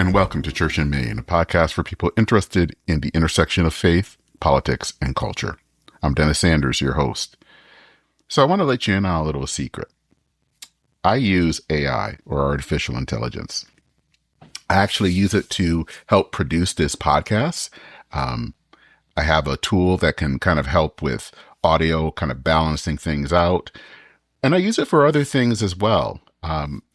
and welcome to Church in Maine, a podcast for people interested in the intersection of faith, politics, and culture. I'm Dennis Sanders, your host. So I want to let you in on a little secret. I use AI, or artificial intelligence. I actually use it to help produce this podcast. I have a tool that can kind of help with audio, kind of balancing things out. And I use it for other things as well.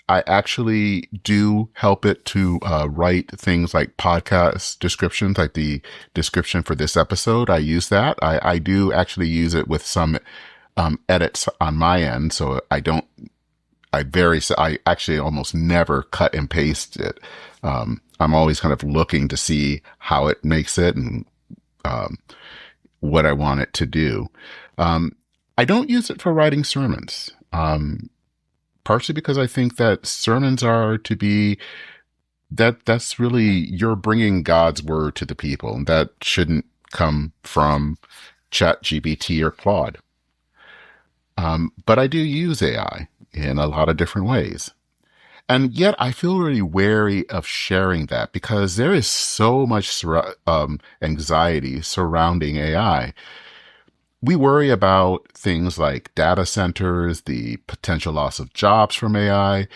I actually do help it to write things like podcast descriptions, like the description for this episode. I use that. I do actually use it with some edits on my end. So I actually almost never cut and paste it. I'm always kind of looking to see how it makes it and what I want it to do. I don't use it for writing sermons. Partially because I think that sermons are to be, that's really, you're bringing God's word to the people, and that shouldn't come from ChatGPT or Claude. But I do use AI in a lot of different ways. And yet I feel really wary of sharing that because there is so much anxiety surrounding AI. We worry about things like data centers, the potential loss of jobs from AI,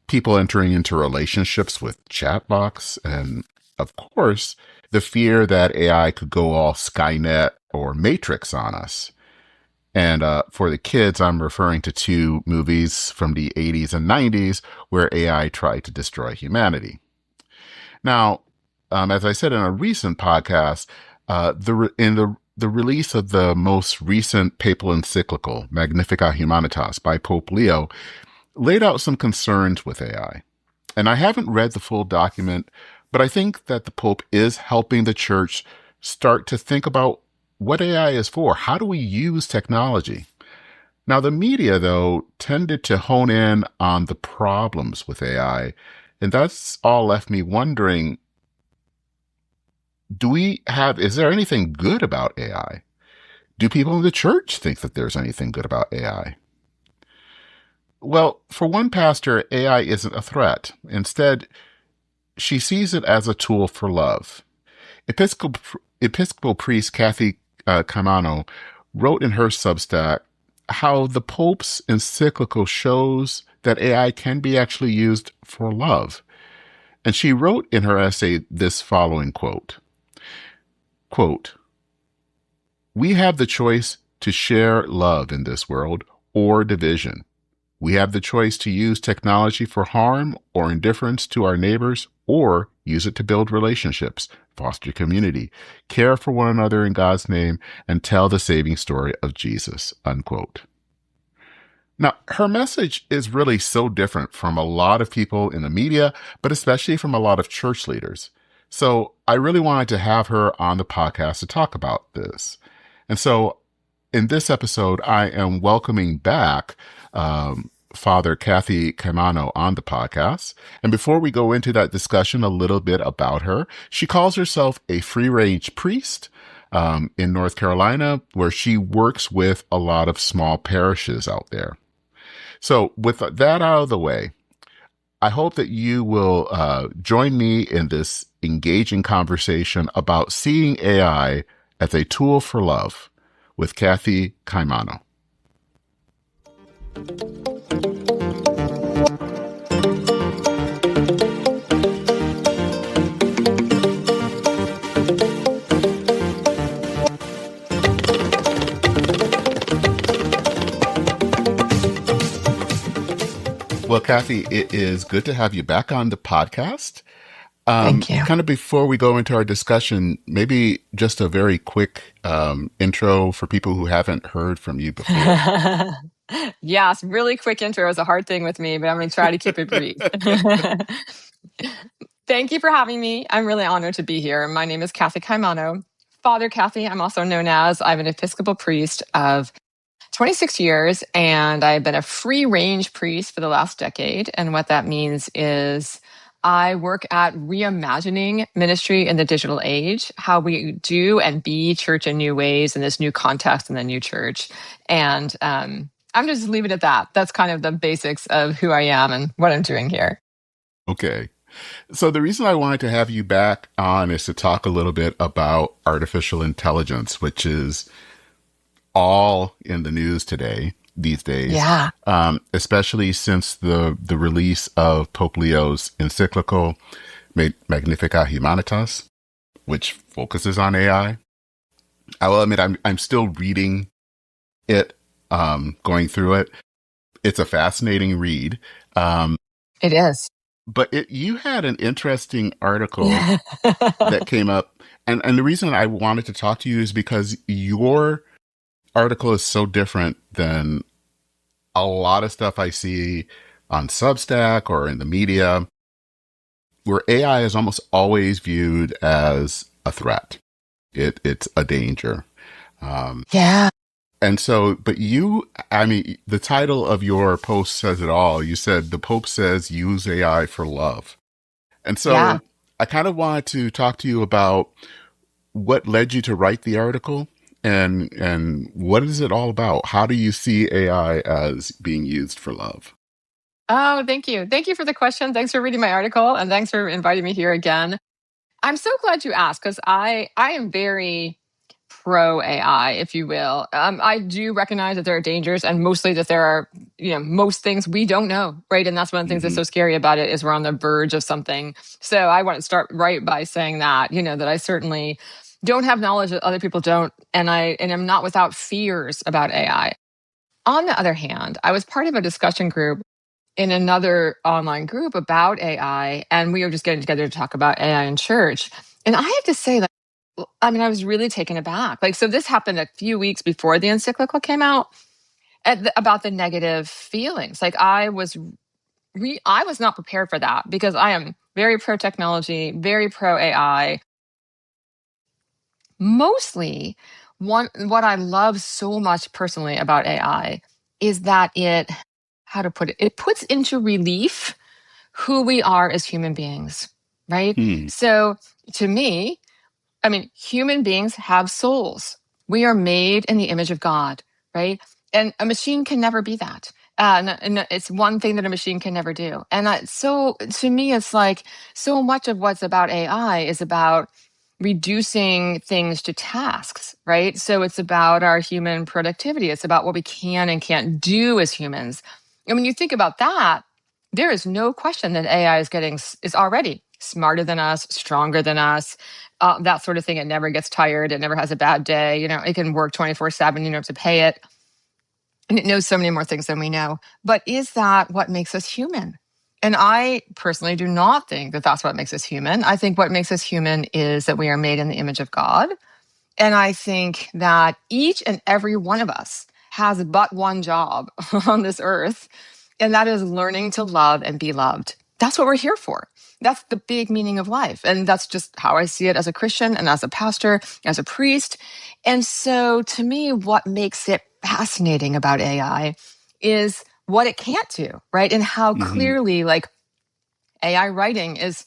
people entering into relationships with chatbots, and of course, the fear that AI could go all Skynet or Matrix on us. And for the kids, I'm referring to two movies from the 80s and 90s where AI tried to destroy humanity. Now, as I said in a recent podcast, the release of the most recent papal encyclical, Magnifica Humanitas, by Pope Leo, laid out some concerns with AI. And I haven't read the full document, but I think that the Pope is helping the church start to think about what AI is for. How do we use technology? Now, the media, though, tended to hone in on the problems with AI, and that's all left me wondering, is there anything good about AI? Do people in the church think that there's anything good about AI? Well, for one pastor, AI isn't a threat. Instead, she sees it as a tool for love. Episcopal priest Cathie Caimano wrote in her Substack how the Pope's encyclical shows that AI can be actually used for love. And she wrote in her essay this following quote, "We have the choice to share love in this world or division. We have the choice to use technology for harm or indifference to our neighbors, or use it to build relationships, foster community, care for one another in God's name, and tell the saving story of Jesus," unquote. Now, her message is really so different from a lot of people in the media, but especially from a lot of church leaders. So I really wanted to have her on the podcast to talk about this. And so in this episode, I am welcoming back Father Cathie Caimano on the podcast. And before we go into that discussion, a little bit about her. She calls herself a free-range priest in North Carolina, where she works with a lot of small parishes out there. So with that out of the way, I hope that you will join me in this engaging conversation about seeing AI as a tool for love with Cathie Caimano. Well, Cathie, it is good to have you back on the podcast. Thank you. Kind of before we go into our discussion, maybe just a very quick intro for people who haven't heard from you before. Yes, really quick intro is a hard thing with me, but I'm going to try to keep it brief. Thank you for having me. I'm really honored to be here. My name is Cathie Caimano. Father Cathie, I'm also known as. I'm an Episcopal priest of 26 years, and I've been a free-range priest for the last decade. And what that means is I work at reimagining ministry in the digital age, how we do and be church in new ways in this new context in the new church. And I'm just leave it at that. That's kind of the basics of who I am and what I'm doing here. Okay. So the reason I wanted to have you back on is to talk a little bit about artificial intelligence, which is all in the news these days, Yeah, especially since the release of Pope Leo's encyclical Magnifica Humanitas, which focuses on AI. I will admit I'm still reading it, going through it. It's a fascinating read. Um, it is. but you had an interesting article Yeah. that came up, and the reason I wanted to talk to you is because your article is so different than a lot of stuff I see on Substack or in the media, where AI is almost always viewed as a threat. It's a danger. Um, Yeah. and so, but I mean, the title of your post says it all. You said the Pope says use AI for love. And Yeah. so I kind of wanted to talk to you about what led you to write the article and what is it all about? How do you see AI as being used for love? Oh, thank you. Thank you for the question. Thanks for reading my article and thanks for inviting me here again. I'm so glad you asked because I am very pro AI, if you will. I do recognize that there are dangers and mostly that there are, most things we don't know, right? And that's one of the things that's Hmm. so scary about it is we're on the verge of something. So I want to start right by saying that, that I certainly don't have knowledge that other people don't, and I'm not without fears about AI. On the other hand, I was part of a discussion group in another online group about AI, and we were just getting together to talk about AI in church. And I have to say, like, I mean, I was really taken aback. Like, so this happened a few weeks before the encyclical came out about the negative feelings. Like, I was not prepared for that because I am very pro technology, very pro AI. Mostly, what I love so much personally about AI is that how to put it, it puts into relief who we are as human beings, right? Hmm. So to me, I mean, human beings have souls. We are made in the image of God, right? And a machine can never be that. And it's one thing that a machine can never do. And so to me, it's like so much of what's about AI is about reducing things to tasks, right? So it's about our human productivity. It's about what we can and can't do as humans. And when you think about that, there is no question that AI is already smarter than us, stronger than us, that sort of thing. It never gets tired. It never has a bad day. It can work 24/7. You don't have to pay it. And it knows so many more things than we know. But is that what makes us human? And I personally do not think that that's what makes us human. I think what makes us human is that we are made in the image of God. And I think that each and every one of us has but one job on this earth, and that is learning to love and be loved. That's what we're here for. That's the big meaning of life. And that's just how I see it as a Christian and as a pastor, as a priest. And so to me, what makes it fascinating about AI is what it can't do, right? And how Hmm. clearly, like, AI writing is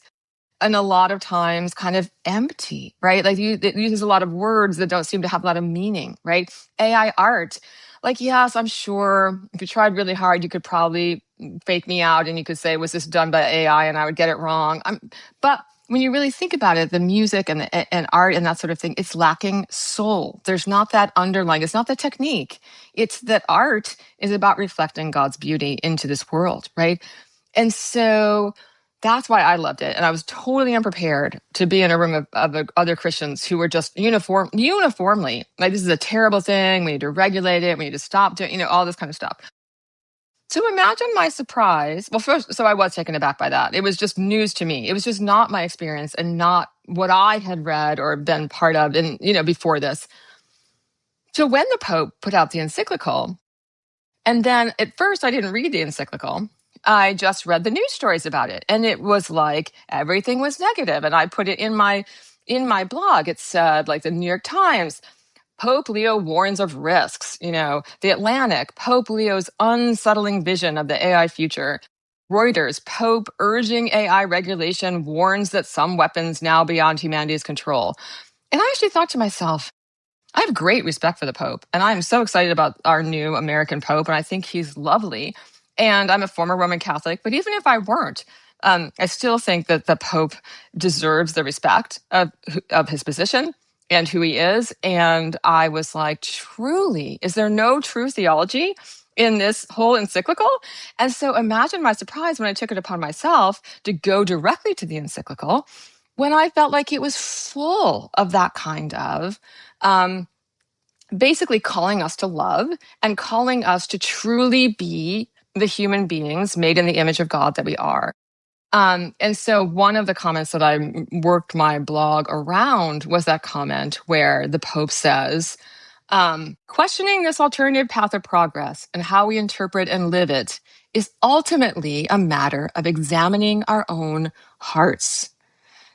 and a lot of times kind of empty, right? Like it uses a lot of words that don't seem to have a lot of meaning, right? AI art, like, yes, I'm sure if you tried really hard, you could probably fake me out and you could say, was this done by AI? And I would get it wrong. But when you really think about it, the music and art and that sort of thing, it's lacking soul. There's not that underlying, it's not the technique. It's that art is about reflecting God's beauty into this world, right? And so that's why I loved it. And I was totally unprepared to be in a room of other Christians who were just uniformly like, this is a terrible thing. We need to regulate it. We need to stop doing, all this kind of stuff. So imagine my surprise. Well, first, so I was taken aback by that. It was just news to me. It was just not my experience and not what I had read or been part of and, before this. So when the Pope put out the encyclical, and then at first, I didn't read the encyclical. I just read the news stories about it, and it was like everything was negative. And I put it in my blog. It said, like, the New York Times, Pope Leo warns of risks. The Atlantic, Pope Leo's unsettling vision of the AI future. Reuters, Pope urging AI regulation warns that some weapons now beyond humanity's control. And I actually thought to myself, I have great respect for the Pope, and I'm so excited about our new American Pope, and I think he's lovely. And I'm a former Roman Catholic, but even if I weren't, I still think that the Pope deserves the respect of his position and who he is. And I was like, truly, is there no true theology in this whole encyclical? And so imagine my surprise when I took it upon myself to go directly to the encyclical when I felt like it was full of that kind of basically calling us to love and calling us to truly be the human beings made in the image of God that we are. And so one of the comments that I worked my blog around was that comment where the Pope says, questioning this alternative path of progress and how we interpret and live it is ultimately a matter of examining our own hearts.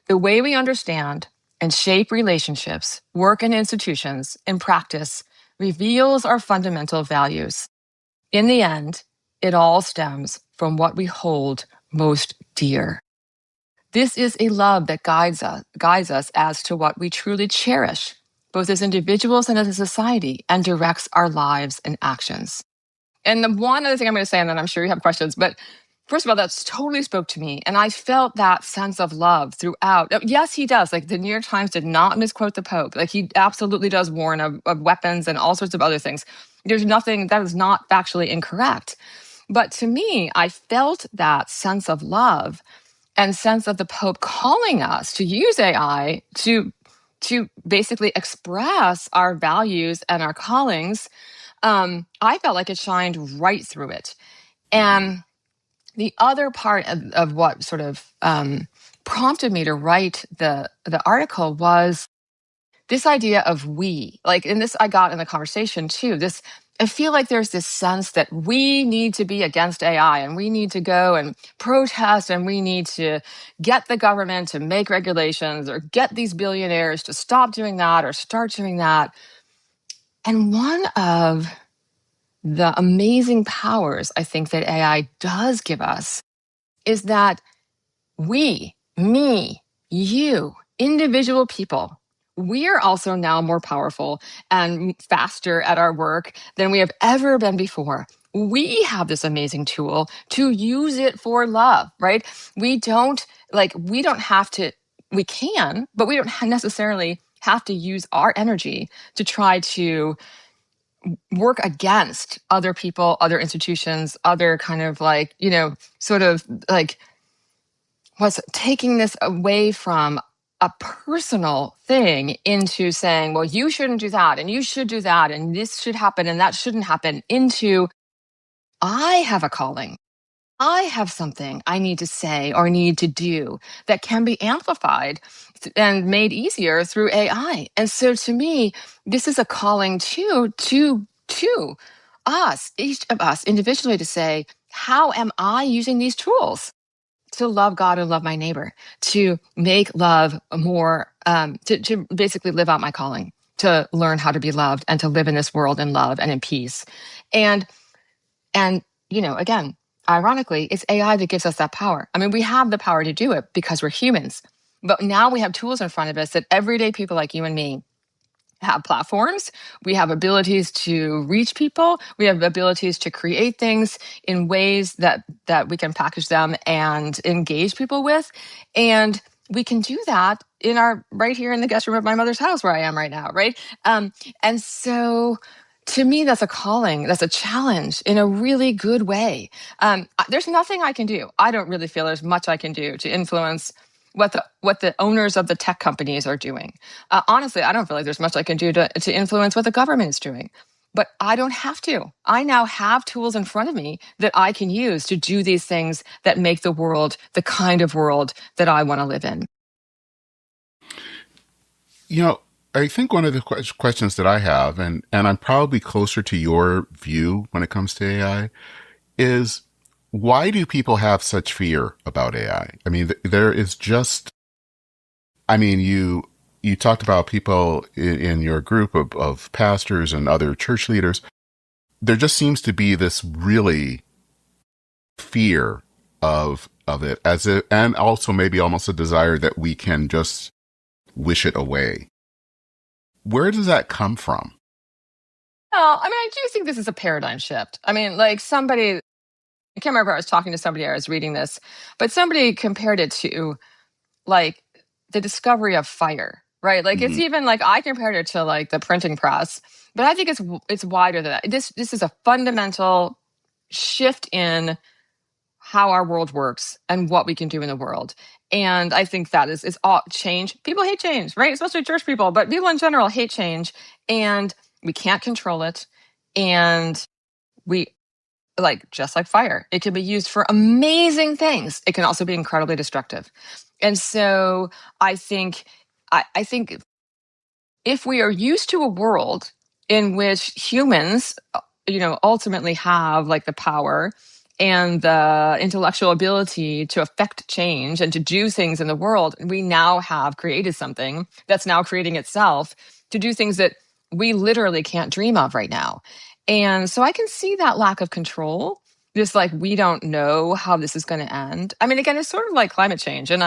The way we understand and shape relationships, work, and institutions in practice reveals our fundamental values. In the end, it all stems from what we hold most dear. This is a love that guides us as to what we truly cherish, both as individuals and as a society, and directs our lives and actions. And the one other thing I'm going to say, and then I'm sure you have questions, but first of all, that's totally spoke to me. And I felt that sense of love throughout. Yes, he does. Like the New York Times did not misquote the Pope. Like he absolutely does warn of weapons and all sorts of other things. There's nothing that is not factually incorrect. But to me, I felt that sense of love and sense of the Pope calling us to use AI to basically express our values and our callings. I felt like it shined right through it. And the other part of what sort of prompted me to write the article was this idea of we. Like, and this I got in the conversation too. This, I feel like there's this sense that we need to be against AI and we need to go and protest and we need to get the government to make regulations or get these billionaires to stop doing that or start doing that. And one of the amazing powers I think that AI does give us is that we, me, you, individual people, we are also now more powerful and faster at our work than we have ever been before. We have this amazing tool to use it for love, right? We don't have to, we can, but we don't necessarily have to use our energy to try to work against other people, other institutions, other kind of like, sort of like what's taking this away from a personal thing into saying, well, you shouldn't do that and you should do that and this should happen and that shouldn't happen, into I have a calling. I have something I need to say or need to do that can be amplified and made easier through AI. And so to me, this is a calling to us, each of us individually, to say, how am I using these tools to love God and love my neighbor, to make love more, to basically live out my calling, to learn how to be loved and to live in this world in love and in peace. And again, ironically, it's AI that gives us that power. I mean, we have the power to do it because we're humans. But now we have tools in front of us that everyday people like you and me have platforms. We have abilities to reach people. We have abilities to create things in ways that we can package them and engage people with. And we can do that right here in the guest room of my mother's house where I am right now, right? And so to me, that's a calling, that's a challenge in a really good way. There's nothing I can do. I don't really feel there's much I can do to influence what the owners of the tech companies are doing. Honestly, I don't feel like there's much I can do to influence what the government is doing. But I don't have to. I now have tools in front of me that I can use to do these things that make the world the kind of world that I want to live in. I think one of the questions that I have, and I'm probably closer to your view when it comes to AI, is why do people have such fear about AI? I mean, there is just, I mean, you talked about people in your group of pastors and other church leaders. There just seems to be this really fear of it, and also maybe almost a desire that we can just wish it away. Where does that come from? Well, I mean, I do think this is a paradigm shift. I mean, like somebody I can't remember, I was talking to somebody, I was reading this, but somebody compared it to like the discovery of fire, right? Like it's Hmm. even like I compared it to like the printing press, but I think it's wider than that. This is a fundamental shift in how our world works and what we can do in the world. And I think that is all change. People hate change, right? Especially church people, but people in general hate change, and we can't control it. And we like, just like fire, it can be used for amazing things. It can also be incredibly destructive. And so I think if we are used to a world in which humans, ultimately have like the power and the intellectual ability to affect change and to do things in the world, we now have created something that's now creating itself to do things that we literally can't dream of right now. And so I can see that lack of control. Just like we don't know how this is going to end. I mean, again, it's sort of like climate change, and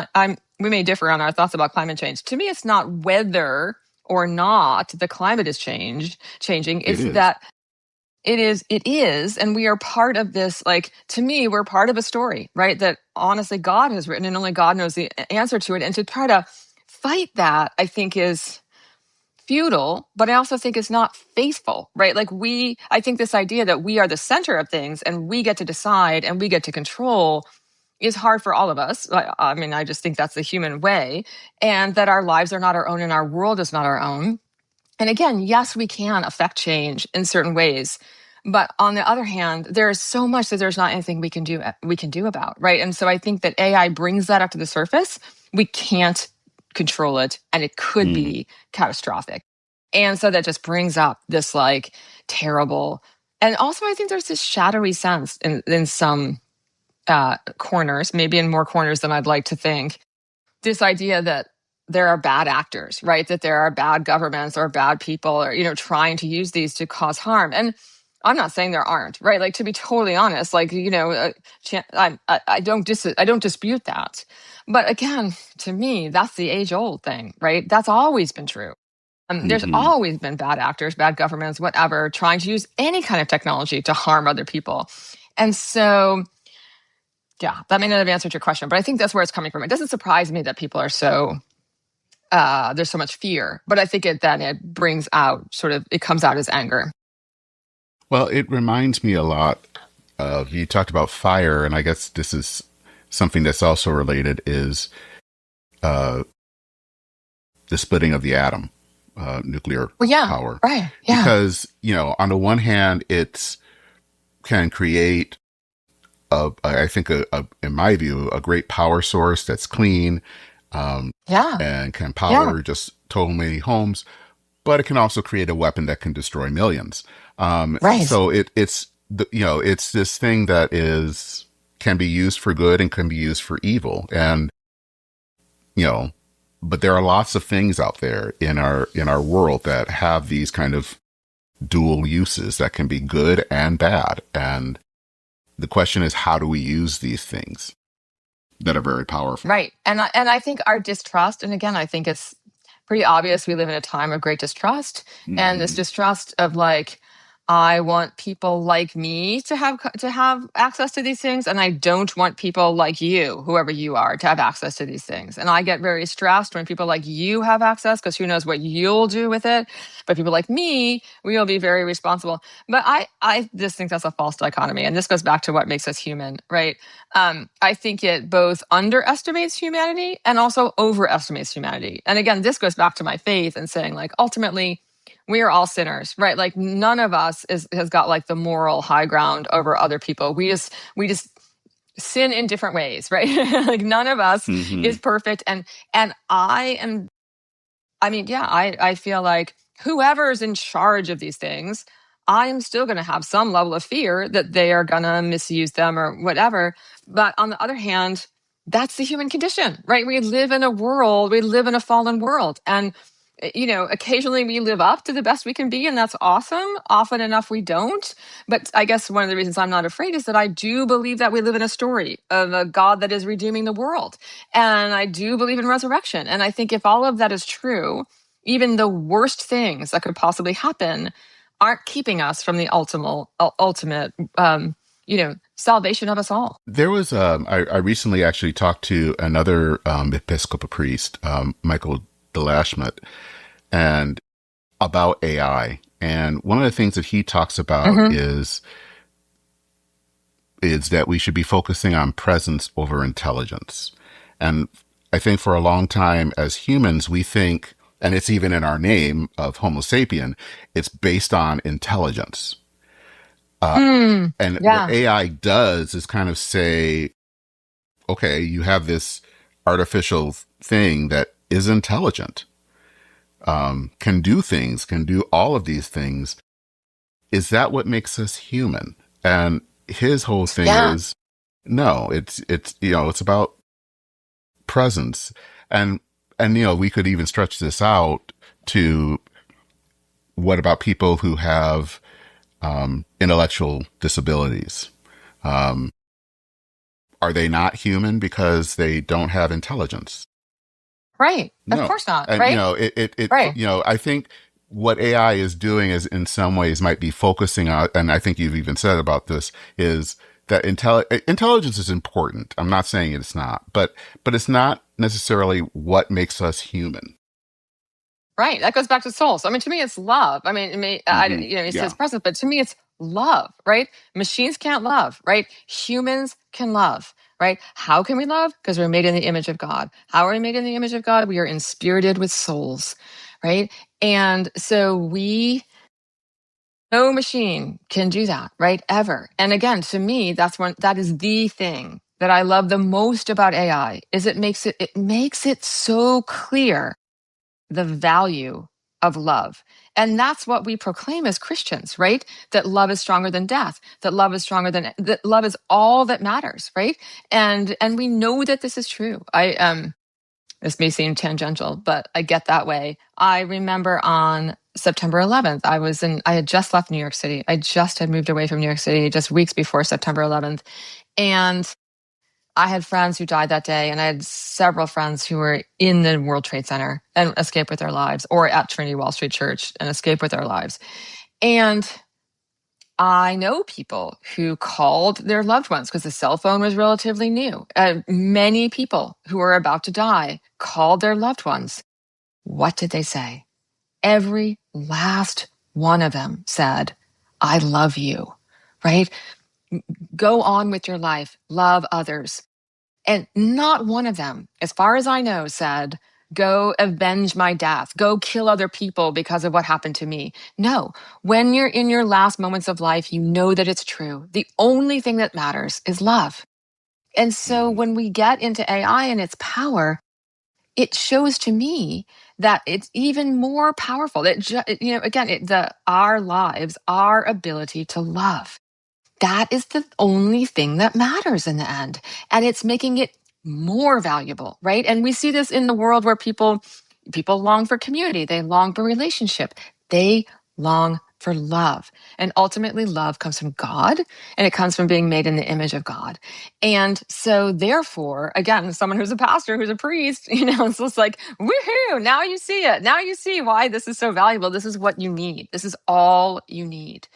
we may differ on our thoughts about climate change. To me, it's not whether or not the climate is changing. It It's is. that it is, and we are part of this. Like, to me, we're part of a story, right? That honestly God has written, and only God knows the answer to it. And to try to fight that, I think, is futile, but I also think it's not faithful, right? Like I think this idea that we are the center of things and we get to decide and we get to control is hard for all of us. I mean, I just think that's the human way, and that our lives are not our own and our world is not our own. And again, yes, we can affect change in certain ways. But on the other hand, there is so much that there's not anything we can do about, right? And so I think that AI brings that up to the surface. We can't control it, and it could Hmm. be catastrophic. And so that just brings up this like terrible, and also I think there's this shadowy sense in some corners, maybe in more corners than I'd like to think, this idea that there are bad actors, right? That there are bad governments or bad people, or trying to use these to cause harm. And I'm not saying there aren't, right? Like, to be totally honest, like, I don't dispute that. But again, to me, that's the age old thing, right? That's always been true. There's Hmm. always been bad actors, bad governments, whatever, trying to use any kind of technology to harm other people. And so, yeah, that may not have answered your question, but I think that's where it's coming from. It doesn't surprise me that people are so there's so much fear, but I think it brings out it comes out as anger. Well, it reminds me a lot of, you talked about fire, and I guess this is something that's also related, is uh, the splitting of the atom, nuclear Well, yeah, power. right, yeah, Because, on the one hand, it can create I think in my view, a great power source that's clean, um, yeah, and can yeah, power just total many homes, but it can also create a weapon that can destroy millions. right, So it's this thing that can be used for good and can be used for evil. And, you know, but there are lots of things out there in our world that have these kind of dual uses that can be good and bad. And the question is, how do we use these things that are very powerful? right. And I think our distrust, and again, I think it's pretty obvious we live in a time of great distrust, and this Hmm. distrust of like, I want people like me to have access to these things, and I don't want people like you, whoever you are, to have access to these things. And I get very stressed when people like you have access, because who knows what you'll do with it. But people like me, we will be very responsible. But I just think that's a false dichotomy, and this goes back to what makes us human, right? I think it both underestimates humanity and also overestimates humanity. And again, this goes back to my faith and saying, like, ultimately, we are all sinners, right? Like, none of us has got like the moral high ground over other people. We just sin in different ways, right? Like, none of us Hmm. is perfect. And I mean, yeah, I feel like whoever's in charge of these things, I am still going to have some level of fear that they are going to misuse them or whatever. But on the other hand, that's the human condition, right? We live in a fallen world. And, occasionally we live up to the best we can be, and that's awesome. Often enough, we don't. But I guess one of the reasons I'm not afraid is that I do believe that we live in a story of a God that is redeeming the world. And I do believe in resurrection. And I think if all of that is true, even the worst things that could possibly happen aren't keeping us from the ultimate, salvation of us all. There was, I recently actually talked to another Episcopal priest, Michael DeLashmutt, and about AI. And one of the things that he talks about Mm-hmm. is that we should be focusing on presence over intelligence. And I think for a long time as humans, we think, and it's even in our name of Homo sapien, it's based on intelligence. And what Yeah. AI does is kind of say, okay, you have this artificial thing that is intelligent, can do things, can do all of these things. Is that what makes us human? And his whole thing Yeah. is, no, it's about presence. And, we could even stretch this out to what about people who have, intellectual disabilities? Um, are they not human because they don't have intelligence? Right. Of No. course not. And, Right. Right. I think what AI is doing is in some ways might be focusing on, and I think you've even said about this, is that intelligence is important. I'm not saying it's not, but it's not necessarily what makes us human. Right. That goes back to soul. So, I mean, to me, it's love. I mean, Hmm. he Yeah. says presence, but to me, it's love, right? Machines can't love, right? Humans can love, right? How can we love? Because we're made in the image of God. How are we made in the image of God? We are inspirited with souls, right? And so no machine can do that, right? Ever. And again, to me, that is the thing that I love the most about AI is it makes it so clear the value of love. And that's what we proclaim as Christians, right? That love is stronger than death, that love is all that matters, right? And we know that this is true. This may seem tangential, but I get that way. I remember on September 11th, I had just left New York City. I just had moved away from New York City just weeks before September 11th. And I had friends who died that day, and I had several friends who were in the World Trade Center and escaped with their lives, or at Trinity Wall Street Church and escaped with their lives. And I know people who called their loved ones because the cell phone was relatively new. Many people who were about to die called their loved ones. What did they say? Every last one of them said, I love you, right? Go on with your life, love others. And not one of them, as far as I know, said, go avenge my death, go kill other people because of what happened to me. No, when you're in your last moments of life, you know that it's true. The only thing that matters is love. And so Mhm. when we get into AI and its power, it shows to me that it's even more powerful. Again, our lives, our ability to love. That is the only thing that matters in the end. And it's making it more valuable, right? And we see this in the world where people long for community, they long for relationship, they long for love. And ultimately love comes from God, and it comes from being made in the image of God. And so therefore, again, someone who's a pastor, who's a priest, it's just like, woohoo, now you see it. Now you see why this is so valuable. This is what you need. This is all you need.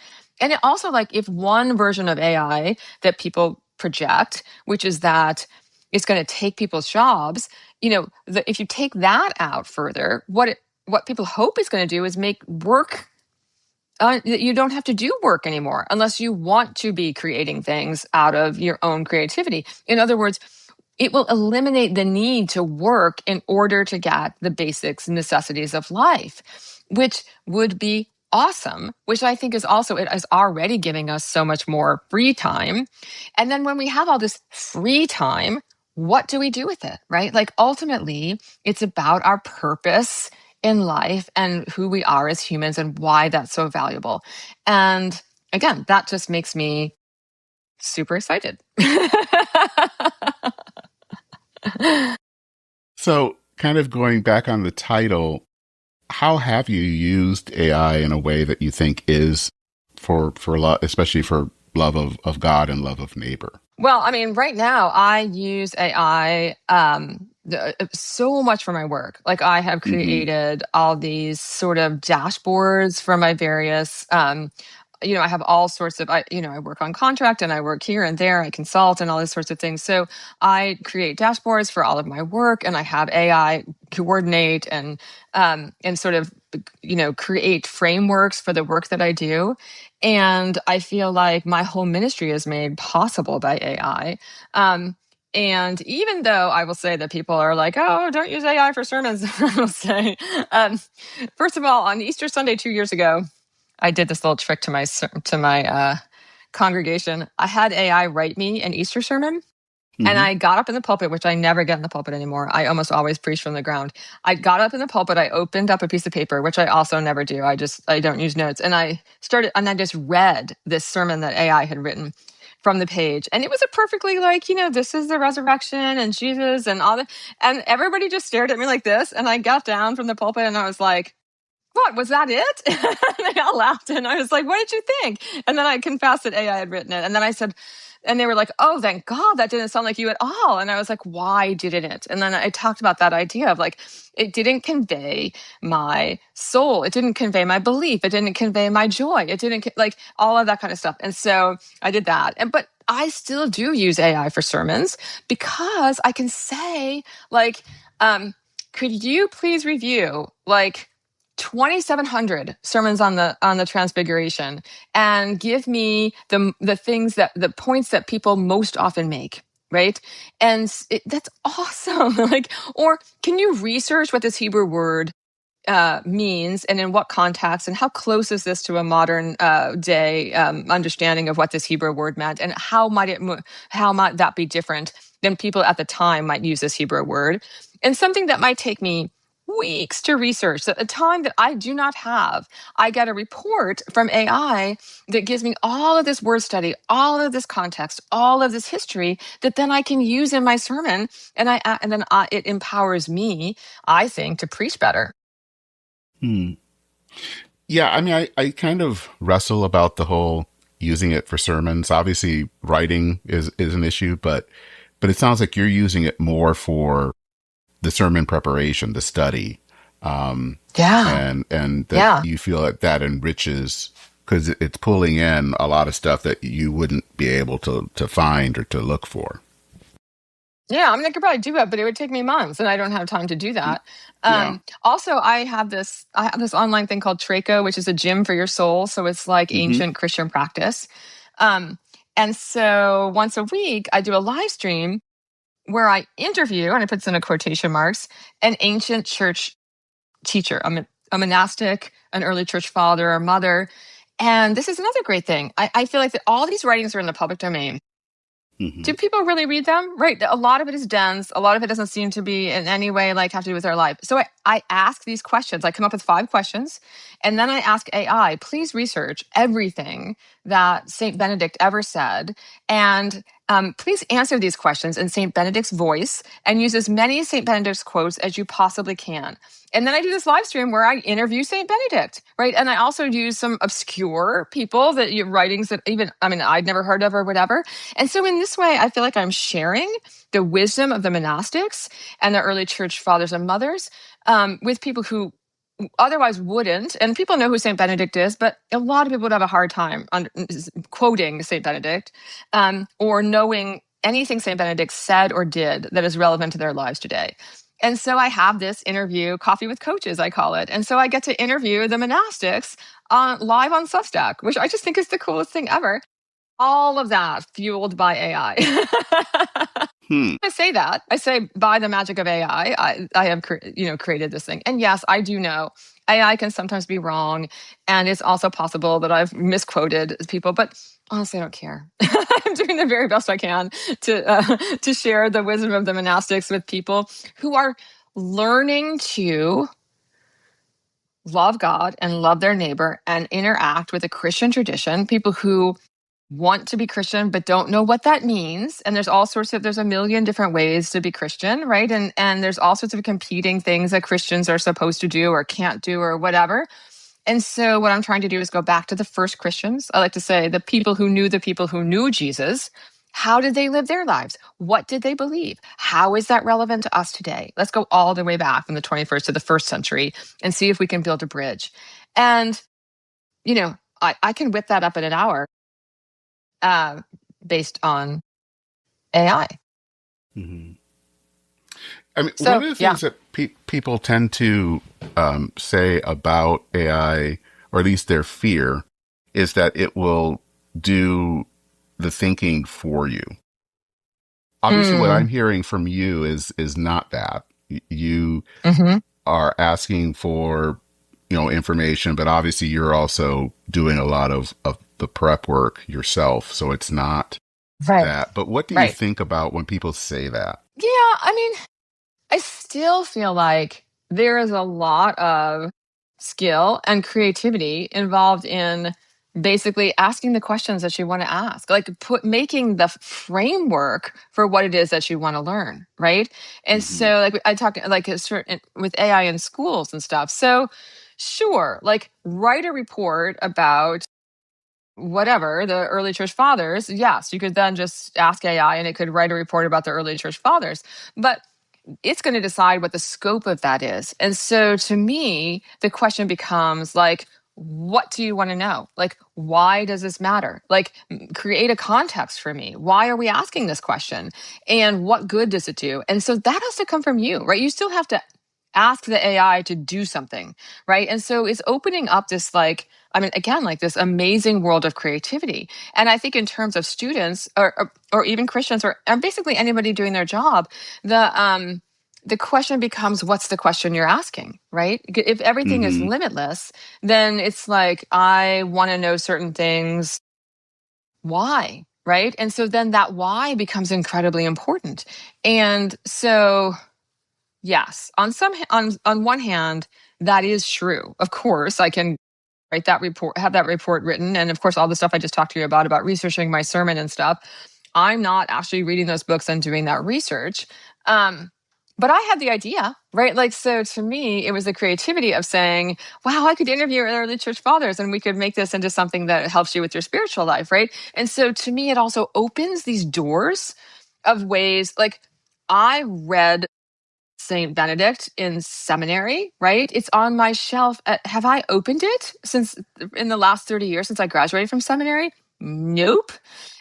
And it also, like, if one version of AI that people project, which is that it's going to take people's jobs, if you take that out further, what people hope is going to do is make work. You don't have to do work anymore unless you want to be creating things out of your own creativity. In other words, it will eliminate the need to work in order to get the basics necessities of life, which would be awesome, which I think it is already giving us so much more free time. And then when we have all this free time, what do we do with it, right? Like, ultimately, it's about our purpose in life and who we are as humans and why that's so valuable. And again, that just makes me super excited. So, kind of going back on the title, how have you used AI in a way that you think is for love, especially for love of God and love of neighbor? Well, I mean, right now I use AI so much for my work. Like, I have Hmm. created all these sort of dashboards for my various I have all sorts of, I work on contract and I work here and there, I consult and all these sorts of things. So I create dashboards for all of my work, and I have AI coordinate and sort of, create frameworks for the work that I do. And I feel like my whole ministry is made possible by AI. And even though I will say that people are like, oh, don't use AI for sermons, I will say, first of all, on Easter Sunday 2 years ago, I did this little trick to my congregation. I had AI write me an Easter sermon. And I got up in the pulpit, which I never get in the pulpit anymore. I almost always preach from the ground. I got up in the pulpit, I opened up a piece of paper, which I also never do. I don't use notes. And I just read this sermon that AI had written from the page. And it was a perfectly this is the resurrection and Jesus and all that. And everybody just stared at me like this. And I got down from the pulpit and I was like, what, was that it? And they all laughed. And I was like, what did you think? And then I confessed that AI had written it. And then I said, and they were like, oh, thank God, that didn't sound like you at all. And I was like, why didn't it? And then I talked about that idea of it didn't convey my soul. It didn't convey my belief. It didn't convey my joy. It didn't all of that kind of stuff. And so I did that. But I still do use AI for sermons because I can say could you please review 2,700 sermons on the Transfiguration and give me the things the points that people most often make, right? And that's awesome. Or can you research what this Hebrew word means and in what context, and how close is this to a modern day understanding of what this Hebrew word meant, and how might that be different than people at the time might use this Hebrew word, and something that might take me weeks to research, at a time that I do not have. I get a report from AI that gives me all of this word study, all of this context, all of this history that then I can use in my sermon, and it empowers me, I think, to preach better. Yeah, I mean, I kind of wrestle about the whole using it for sermons. Obviously, writing is an issue, but it sounds like you're using it more for the sermon preparation, the study. And that you feel that enriches, because it's pulling in a lot of stuff that you wouldn't be able to find or to look for. Yeah, I mean, I could probably do it, but it would take me months, and I don't have time to do that. Yeah. Also, I have this online thing called Traco, which is a gym for your soul. So it's like ancient Christian practice. And so once a week, I do a live stream where I interview, and I put this in quotation marks, an ancient church teacher, a monastic, an early church father or mother. And this is another great thing. I feel like that all these writings are in the public domain. Do people really read them? Right. A lot of it is dense. A lot of it doesn't seem to be in any way have to do with their life. So I ask these questions. I come up with 5 questions, and then I ask AI, please research everything that St. Benedict ever said. And please answer these questions in St. Benedict's voice and use as many St. Benedict's quotes as you possibly can. And then I do this live stream where I interview St. Benedict, right? And I also use some obscure people writings that I'd never heard of or whatever. And so in this way, I feel like I'm sharing the wisdom of the monastics and the early church fathers and mothers with people who otherwise wouldn't. And people know who St. Benedict is, but a lot of people would have a hard time quoting St. Benedict or knowing anything St. Benedict said or did that is relevant to their lives today. And so I have this interview, Coffee with Coaches, I call it. And so I get to interview the monastics live on Substack, which I just think is the coolest thing ever. All of that fueled by AI. I say that. I say by the magic of AI, I have created this thing. And yes, I do know AI can sometimes be wrong, and it's also possible that I've misquoted people. But honestly, I don't care. I'm doing the very best I can to share the wisdom of the monastics with people who are learning to love God and love their neighbor and interact with a Christian tradition. People who want to be Christian but don't know what that means, and there's a million different ways to be Christian, right? And there's all sorts of competing things that Christians are supposed to do or can't do or whatever. And so what I'm trying to do is go back to the first Christians. I like to say the people who knew Jesus. How did they live their lives? What did they believe? How is that relevant to us today? Let's go all the way back from the 21st to the 1st century and see if we can build a bridge. And I can whip that up in an hour uh, based on AI. Mm-hmm. I mean, one So of the yeah. things that people tend to say about AI, or at least their fear, is that it will do the thinking for you. Obviously, what Mm, I'm hearing from you is not that. You hmm. are asking for, information, but obviously you're also doing a lot of the prep work yourself. So it's not Right. that. But what do you Right. think about when people say that? Yeah. I mean, I still feel like there is a lot of skill and creativity involved in basically asking the questions that you want to ask, like making the framework for what it is that you want to learn, right? And Hmm. so, like I talk like a certain with AI in schools and stuff. So, sure, like write a report about whatever the early church fathers. Yes, you could then just ask AI and it could write a report about the early church fathers. But it's going to decide what the scope of that is. And so to me, the question becomes like, what do you want to know? Like, why does this matter? Like, create a context for me. Why are we asking this question? And what good does it do? And so that has to come from you, right? You still have to ask the AI to do something, right? And so it's opening up this, like, I mean, again, like this amazing world of creativity. And I think in terms of students or even Christians or basically anybody doing their job, the question becomes, what's the question you're asking, right? If everything is Hmm. limitless, then it's like, I want to know certain things. Why? Right. And so then that why becomes incredibly important. And so, yes, on one hand, that is true. Of course, I can write that report, have that report written. And of course, all the stuff I just talked to you about researching my sermon and stuff. I'm not actually reading those books and doing that research. Um, but I had the idea, right? Like, so to me, it was the creativity of saying, wow, I could interview early church fathers and we could make this into something that helps you with your spiritual life, right? And so to me, it also opens these doors of ways like I read Saint Benedict in seminary, right? It's on my shelf. Have I opened it since in the last 30 years since I graduated from seminary? Nope.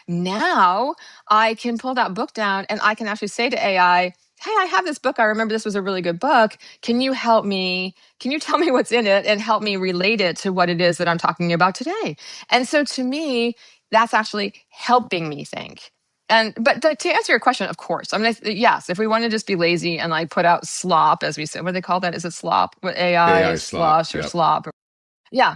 Now I can pull that book down and I can actually say to AI, hey, I have this book. I remember this was a really good book. Can you help me? Can you tell me what's in it and help me relate it to what it is that I'm talking about today? And so to me, that's actually helping me think. And but to answer your question, of course, I mean, yes, if we want to just be lazy and like put out slop, as we say, what do they call that? Is it slop? What AI AI slop. slush or Yep. slop? Yeah,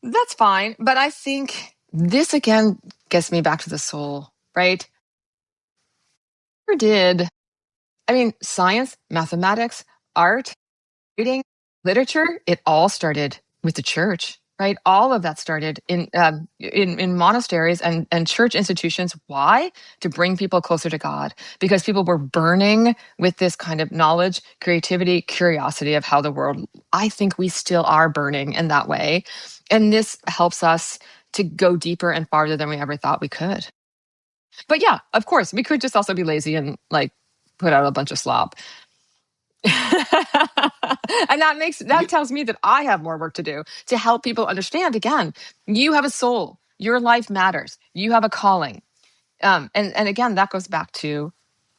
that's fine. But I think this again gets me back to the soul, right? Never did. I mean, science, mathematics, art, reading, literature, it all started with the church, right? All of that started in monasteries and church institutions. Why? To bring people closer to God, because people were burning with this kind of knowledge, creativity, curiosity of how the world. I think we still are burning in that way, and this helps us to go deeper and farther than we ever thought we could. But yeah, of course, we could just also be lazy and like put out a bunch of slop. And that Yeah, tells me that I have more work to do to help people understand again, you have a soul, your life matters, you have a calling. And again, that goes back to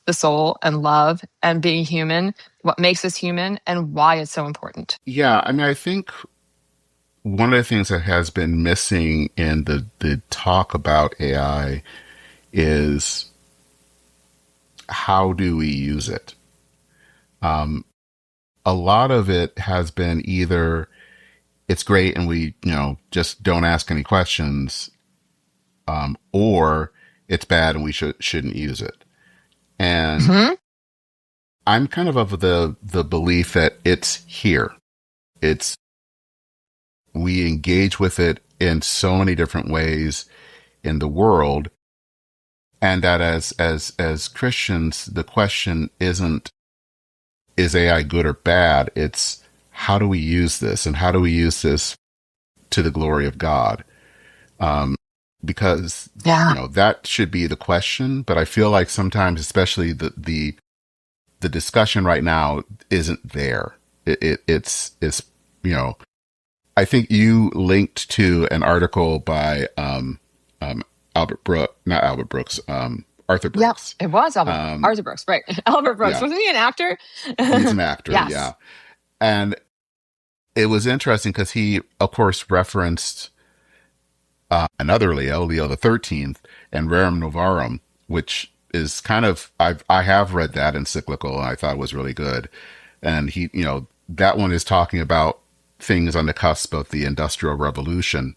the soul and love and being human, what makes us human and why it's so important. yeah. I mean, I think one of the things that has been missing in the talk about AI is how do we use it? A lot of it has been either it's great and we, just don't ask any questions, or it's bad and we shouldn't use it. And Mhm. I'm kind of the belief that it's here. It's we engage with it in so many different ways in the world, and that as Christians, the question isn't is AI good or bad? It's how do we use this, and how do we use this to the glory of God? Because Yeah. that should be the question. But I feel like sometimes, especially the discussion right now, isn't there. It's you know I think you linked to an article by not Albert Brooks, Arthur Yeah, Brooks. it was Um, Arthur Brooks, right? Albert Brooks. yeah, Wasn't he an actor? he's an actor. Yes. Yeah. And it was interesting because he, of course, referenced another Leo the 13th, and Rerum Novarum, which is kind of, I have read that encyclical and I thought it was really good. And he, that one is talking about things on the cusp of the Industrial Revolution.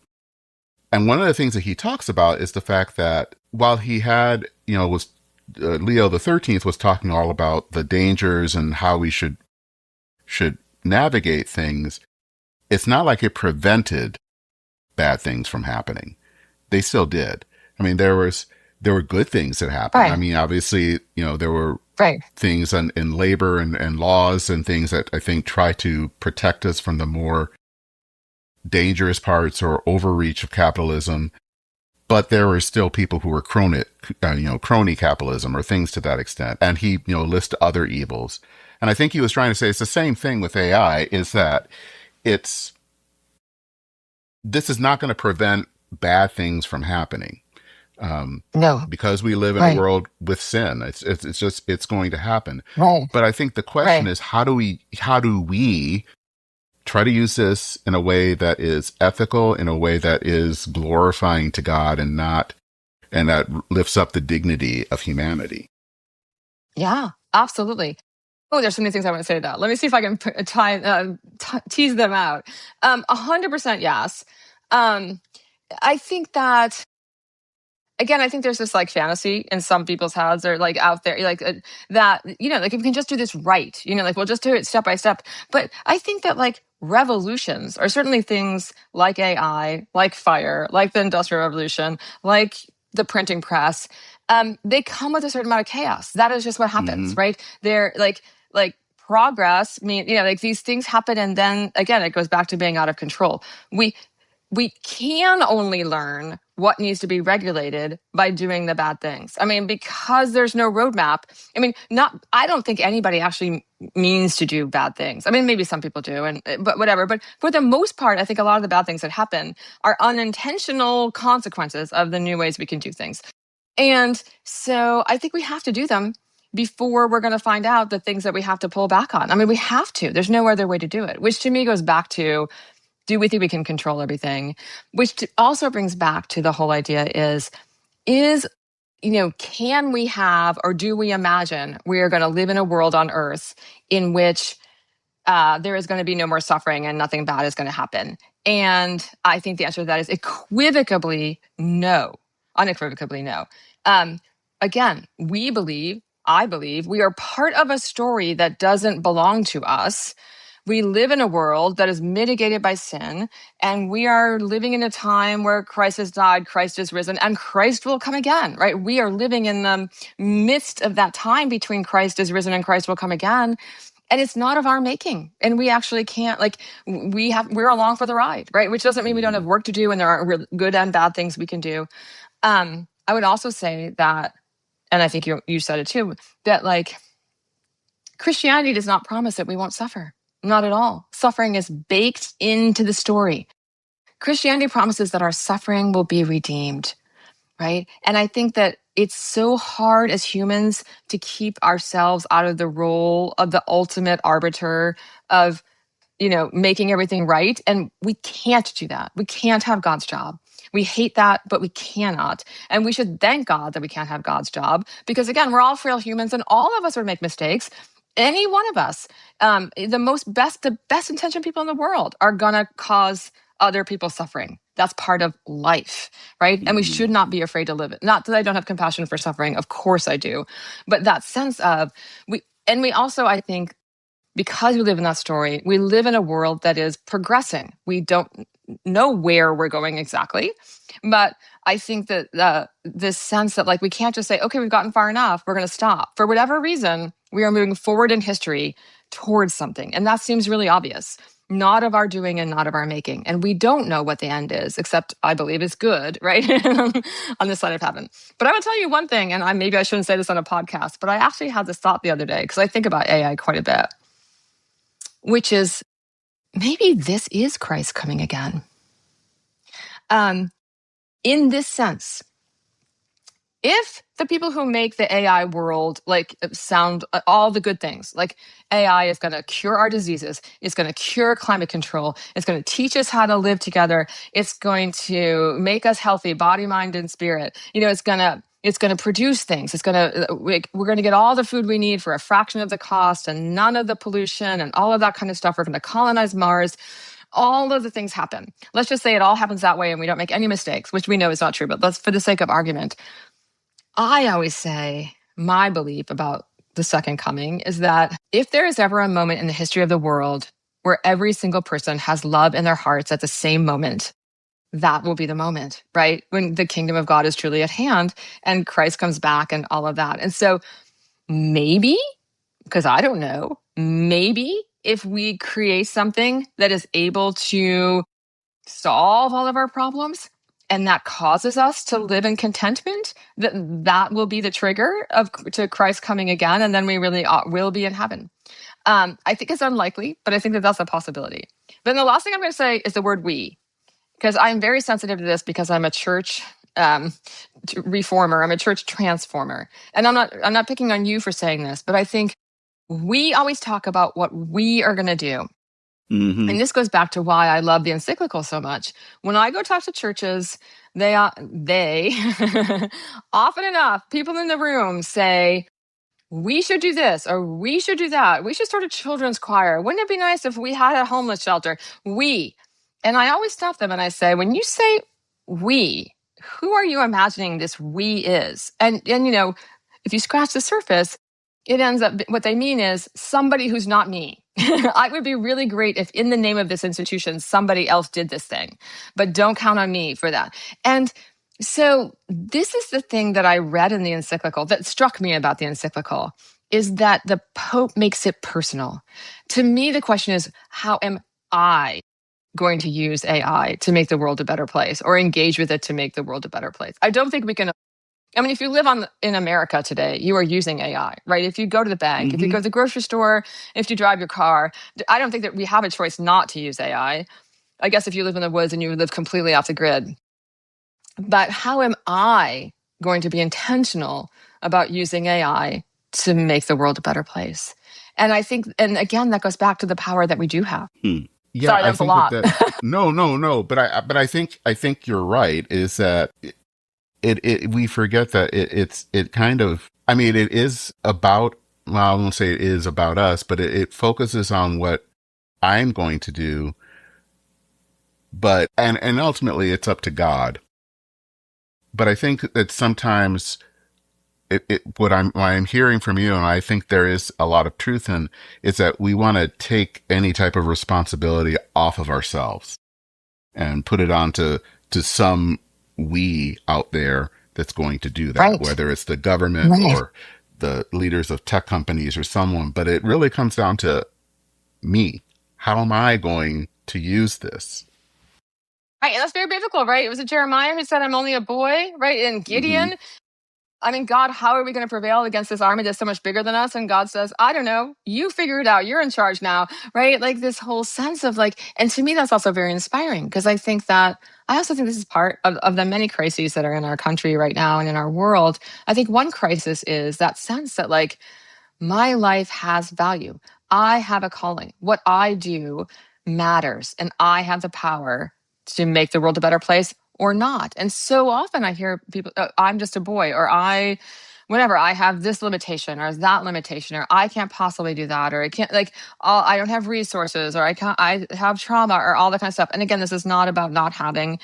And one of the things that he talks about is the fact that while he had, was Leo the 13th was talking all about the dangers and how we should navigate things, it's not like it prevented bad things from happening. They still did. I mean, there were good things that happened. I Right. mean, obviously, there were Right. things in labor and laws and things that I think try to protect us from the more dangerous parts or overreach of capitalism. But there were still people who were crony capitalism or things to that extent. And he, lists other evils. And I think he was trying to say it's the same thing with AI, is that this is not going to prevent bad things from happening. No. Because we live in a Right. world with sin, it's going to happen. Right. But I think the question Right. is, how do we try to use this in a way that is ethical, in a way that is glorifying to God and that lifts up the dignity of humanity? Yeah, absolutely. Oh, there's so many things I want to say to that. Let me see if I can tease them out. 100% yes. I think that, again, I think there's this like fantasy in some people's heads or like out there, like that, like if we can just do this right, like we'll just do it step by step. But I think that like revolutions are certainly things like AI, like fire, like the Industrial Revolution, like the printing press. They come with a certain amount of chaos. That is just what happens, Mm-hmm. right? They're like progress mean, like these things happen, and then again, it goes back to being out of control. We can only learn what needs to be regulated by doing the bad things. I mean, because there's no roadmap. I mean, I don't think anybody actually means to do bad things. I mean, maybe some people do, but whatever. But for the most part, I think a lot of the bad things that happen are unintentional consequences of the new ways we can do things. And so I think we have to do them before we're going to find out the things that we have to pull back on. I mean, we have to. There's no other way to do it, which to me goes back to, do we think we can control everything? Which also brings back to the whole idea is, can we have, or do we imagine we are going to live in a world on Earth in which there is going to be no more suffering and nothing bad is going to happen? And I think the answer to that is equivocally no. Unequivocally no. Again, I believe, we are part of a story that doesn't belong to us. We live in a world that is mitigated by sin, and we are living in a time where Christ has died, Christ is risen, and Christ will come again, right? We are living in the midst of that time between Christ is risen and Christ will come again. And it's not of our making. And we actually can't, we're along for the ride, right? Which doesn't mean we don't have work to do and there aren't good and bad things we can do. I would also say that, and I think you said it too, that like Christianity does not promise that we won't suffer. Not at all. Suffering is baked into the story. Christianity promises that our suffering will be redeemed, right? And I think that it's so hard as humans to keep ourselves out of the role of the ultimate arbiter of, making everything right. And we can't do that. We can't have God's job. We hate that, but we cannot. And we should thank God that we can't have God's job because, again, we're all frail humans and all of us would make mistakes. Any one of us, the best intentioned people in the world are going to cause other people suffering. That's part of life, right? And we Mm-hmm. should not be afraid to live it. Not that I don't have compassion for suffering. Of course I do. But that sense of we also, I think, because we live in that story, we live in a world that is progressing. We don't know where we're going exactly, but I think that this sense that like we can't just say, okay, we've gotten far enough, we're going to stop. For whatever reason, we are moving forward in history towards something. And that seems really obvious, not of our doing and not of our making. And we don't know what the end is, except I believe it's good, right? On this side of heaven. But I will tell you one thing, and maybe I shouldn't say this on a podcast, but I actually had this thought the other day because I think about AI quite a bit, which is maybe this is Christ coming again. In this sense, if the people who make the AI world like sound all the good things, like AI is going to cure our diseases, it's going to cure climate control, it's going to teach us how to live together, it's going to make us healthy, body, mind, and spirit. It's going to produce things. We're going to get all the food we need for a fraction of the cost and none of the pollution and all of that kind of stuff. We're going to colonize Mars. All of the things happen. Let's just say it all happens that way and we don't make any mistakes, which we know is not true, but let's, for the sake of argument, I always say my belief about the second coming is that if there is ever a moment in the history of the world where every single person has love in their hearts at the same moment, that will be the moment, right? When the kingdom of God is truly at hand and Christ comes back and all of that. And so maybe, because I don't know, maybe if we create something that is able to solve all of our problems and that causes us to live in contentment, that will be the trigger to Christ coming again, and then we really will be in heaven. I think it's unlikely, but I think that that's a possibility. But then the last thing I'm going to say is the word we, because I'm very sensitive to this because I'm a church reformer, I'm a church transformer, and I'm not picking on you for saying this, but I think we always talk about what we are going to do. Mm-hmm. And this goes back to why I love the encyclical so much. When I go talk to churches, they often enough, people in the room say, we should do this or we should do that. We should start a children's choir. Wouldn't it be nice if we had a homeless shelter? And I always stop them and I say, when you say we, who are you imagining this we is? And if you scratch the surface, it ends up, what they mean is somebody who's not me. It would be really great if in the name of this institution, somebody else did this thing, but don't count on me for that. And so this is the thing that I read in the encyclical that struck me about the encyclical, is that the Pope makes it personal. To me, the question is, how am I going to use AI to make the world a better place or engage with it to make the world a better place? I don't think we can. I mean, if you live in America today, you are using AI, right? If you go to the bank, Mm-hmm. if you go to the grocery store, if you drive your car, I don't think that we have a choice not to use AI. I guess if you live in the woods and you live completely off the grid. But how am I going to be intentional about using AI to make the world a better place? And I think, and again, that goes back to the power that we do have. Yeah, Sorry, that I was a think lot. no. But I think you're right. Is that we forget that it kind of, I mean, it is about, well, I won't say it is about us, but it focuses on what I'm going to do, but and ultimately it's up to God. But I think that sometimes what I'm hearing from you, and I think there is a lot of truth in, is that we want to take any type of responsibility off of ourselves and put it onto some we out there that's going to do that, Right. whether it's the government or the leaders of tech companies or someone. But it really comes down to me. How am I going to use this? Right, and that's very biblical, right? It was Jeremiah who said, I'm only a boy, right? And Gideon, Mm-hmm. I mean, God, how are we going to prevail against this army that's so much bigger than us? And God says, I don't know. You figure it out. You're in charge now, right? Like this whole sense of like, and to me, that's also very inspiring because I also think this is part of the many crises that are in our country right now and in our world. I think one crisis is that sense that like, my life has value. I have a calling. What I do matters, and I have the power to make the world a better place or not. And so often I hear people, I'm just a boy, or I have this limitation or that limitation, or I can't possibly do that, or I can't, like, I don't have resources, or I have trauma, or all that kind of stuff. And again, this is not about not having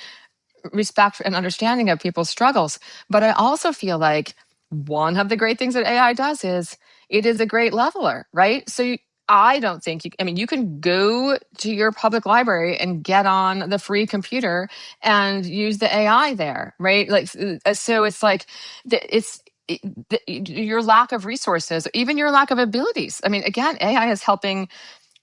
respect and understanding of people's struggles. But I also feel like one of the great things that AI does is it is a great leveler, right? So I don't think you can go to your public library and get on the free computer and use the AI there, right? Like, so it's like, your lack of resources, even your lack of abilities. I mean, again, AI is helping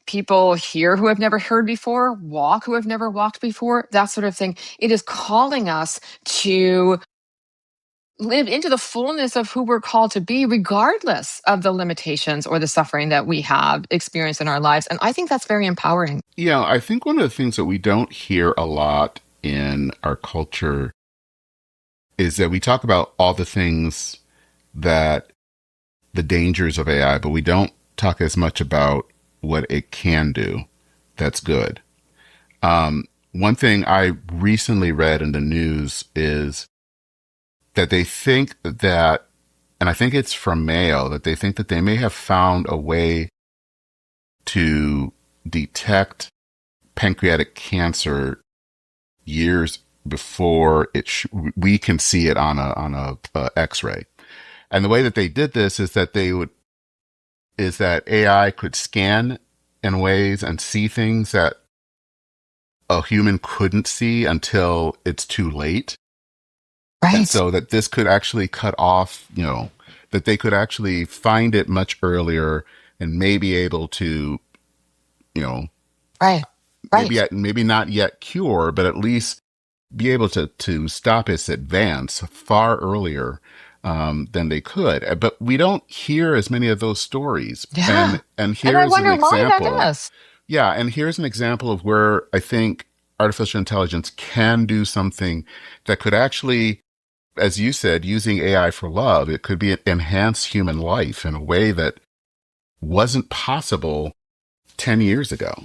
people hear who have never heard before, walk who have never walked before, that sort of thing. It is calling us to live into the fullness of who we're called to be, regardless of the limitations or the suffering that we have experienced in our lives. And I think that's very empowering. Yeah, I think one of the things that we don't hear a lot in our culture is that we talk about all the things that the dangers of AI, but we don't talk as much about what it can do that's good. One thing I recently read in the news is that they think that, and I think it's from Mayo, that they think that they may have found a way to detect pancreatic cancer years before we can see it on a X-ray. And the way that they did this is that AI could scan in ways and see things that a human couldn't see until it's too late. And Right. so that this could actually cut off, that they could actually find it much earlier and may be able to, you know, Right. Right. maybe not yet cure, but at least be able to stop its advance far earlier than they could. But we don't hear as many of those stories. Yeah. And And I here's an wonder why that example. is. Yeah, and here's an example of where I think artificial intelligence can do something that could actually, as you said, using AI for love, it could be enhance human life in a way that wasn't possible 10 years ago.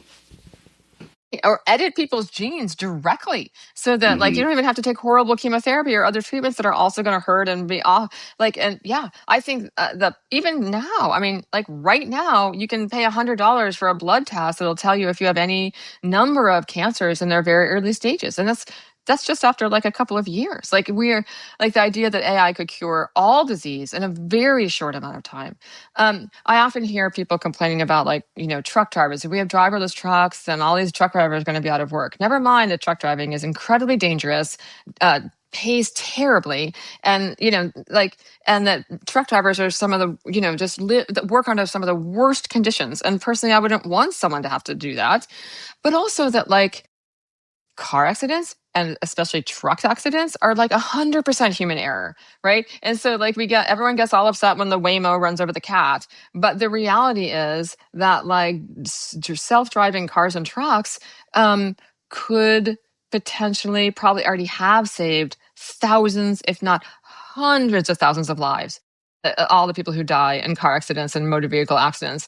Or edit people's genes directly so that like Hmm. you don't even have to take horrible chemotherapy or other treatments that are also going to hurt and be off. Like, and yeah, I think that even now, I mean, like right now, you can pay $100 for a blood test that'll tell you if you have any number of cancers in their very early stages, and that's just after like a couple of years. Like we're like the idea that AI could cure all disease in a very short amount of time. I often hear people complaining about like, truck drivers. If we have driverless trucks, then all these truck drivers are going to be out of work. Never mind that truck driving is incredibly dangerous, pays terribly, and and that truck drivers are some of the, that work under some of the worst conditions. And personally, I wouldn't want someone to have to do that. But also that like car accidents and especially truck accidents are like 100% human error, right? And so like everyone gets all upset when the Waymo runs over the cat, but the reality is that like self-driving cars and trucks could potentially probably already have saved thousands, if not hundreds of thousands of lives. All the people who die in car accidents and motor vehicle accidents.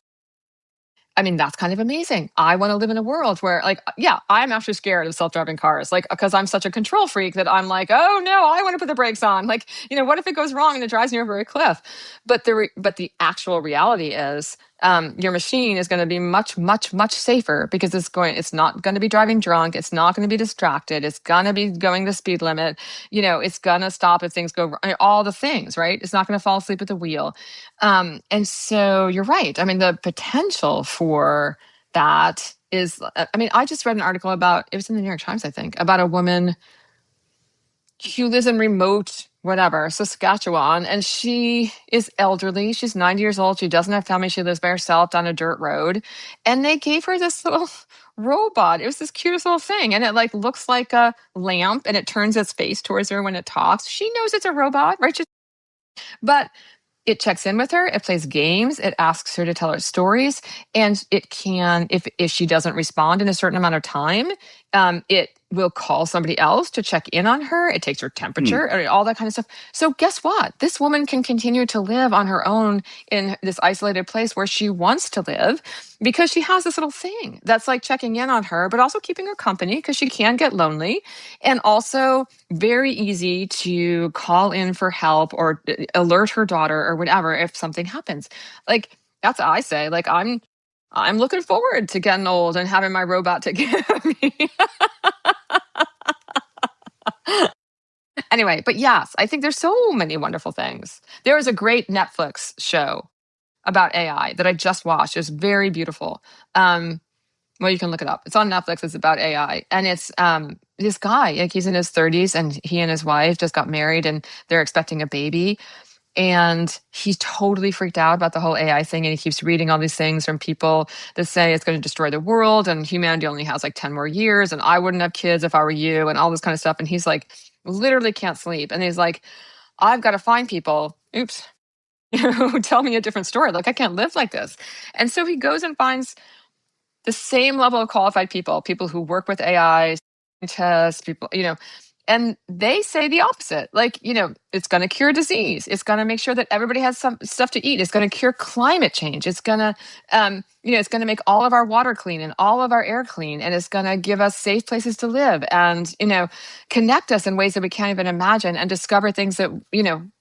I mean, that's kind of amazing. I want to live in a world where, like, yeah, I'm actually scared of self-driving cars, like, because I'm such a control freak that I'm like, oh no, I want to put the brakes on. Like, what if it goes wrong and it drives me over a cliff? But the actual reality is, your machine is going to be much, much, much safer because it's not going to be driving drunk. It's not going to be distracted. It's going to be going the speed limit. It's going to stop if things go wrong. All the things, right? It's not going to fall asleep at the wheel. And so you're right. I mean, the potential for that is, I mean, I just read an article about, it was in the New York Times, I think, about a woman who lives in remote, whatever, Saskatchewan, and she is elderly. She's 90 years old. She doesn't have family. She lives by herself down a dirt road. And they gave her this little robot. It was this cutest little thing. And it like looks like a lamp and it turns its face towards her when it talks. She knows it's a robot, right? But it checks in with her, it plays games, it asks her to tell her stories, and it can, if she doesn't respond in a certain amount of time, it will call somebody else to check in on her. It takes her temperature and all that kind of stuff. So guess what? This woman can continue to live on her own in this isolated place where she wants to live because she has this little thing that's like checking in on her, but also keeping her company because she can get lonely, and also very easy to call in for help or alert her daughter or whatever if something happens. Like that's what I say. Like I'm looking forward to getting old and having my robot take care of me. Anyway, but yes, I think there's so many wonderful things. There is a great Netflix show about AI that I just watched. It's very beautiful. Well, you can look it up. It's on Netflix. It's about AI, and it's this guy. Like he's in his 30s, and he and his wife just got married, and they're expecting a baby. And he's totally freaked out about the whole AI thing, and he keeps reading all these things from people that say it's going to destroy the world, and humanity only has like 10 more years, and I wouldn't have kids if I were you, and all this kind of stuff. And he's like, literally can't sleep, and he's like, I've got to find people, oops, who tell me a different story. Like, I can't live like this. And so he goes and finds the same level of qualified people who work with AI, scientists, people, and they say the opposite. Like, it's going to cure disease. It's going to make sure that everybody has some stuff to eat. It's going to cure climate change. It's going to, it's going to make all of our water clean and all of our air clean. And it's going to give us safe places to live and, connect us in ways that we can't even imagine and discover things that,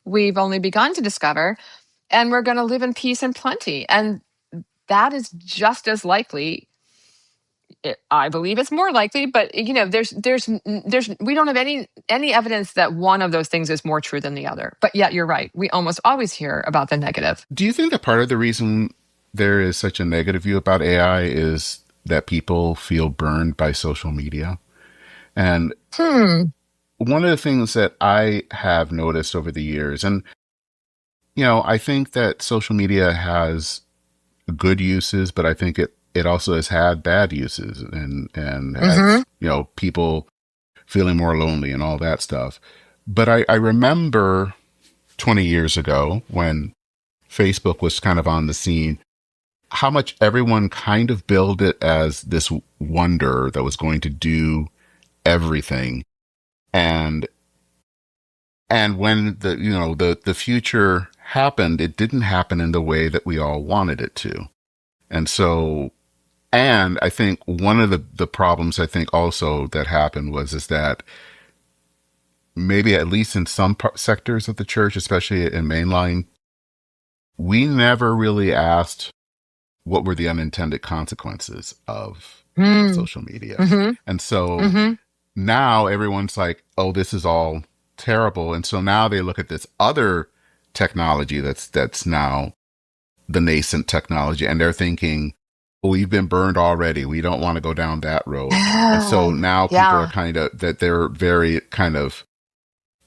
we've only begun to discover. And we're going to live in peace and plenty. And that is just as likely. I believe it's more likely, but there's we don't have any evidence that one of those things is more true than the other. But yet you're right. We almost always hear about the negative. Do you think that part of the reason there is such a negative view about AI is that people feel burned by social media? And one of the things that I have noticed over the years, and I think that social media has good uses, but I think it also has had bad uses and has, people feeling more lonely and all that stuff. But I remember 20 years ago when Facebook was kind of on the scene, how much everyone kind of billed it as this wonder that was going to do everything. And when the future happened, it didn't happen in the way that we all wanted it to. And I think one of the problems I think also that happened is that maybe at least in some sectors of the church, especially in mainline, we never really asked what were the unintended consequences of social media. And so now everyone's like, oh, this is all terrible. And so now they look at this other technology that's now the nascent technology, and they're thinking, we've been burned already. We don't want to go down that road. And so now people are they're very kind of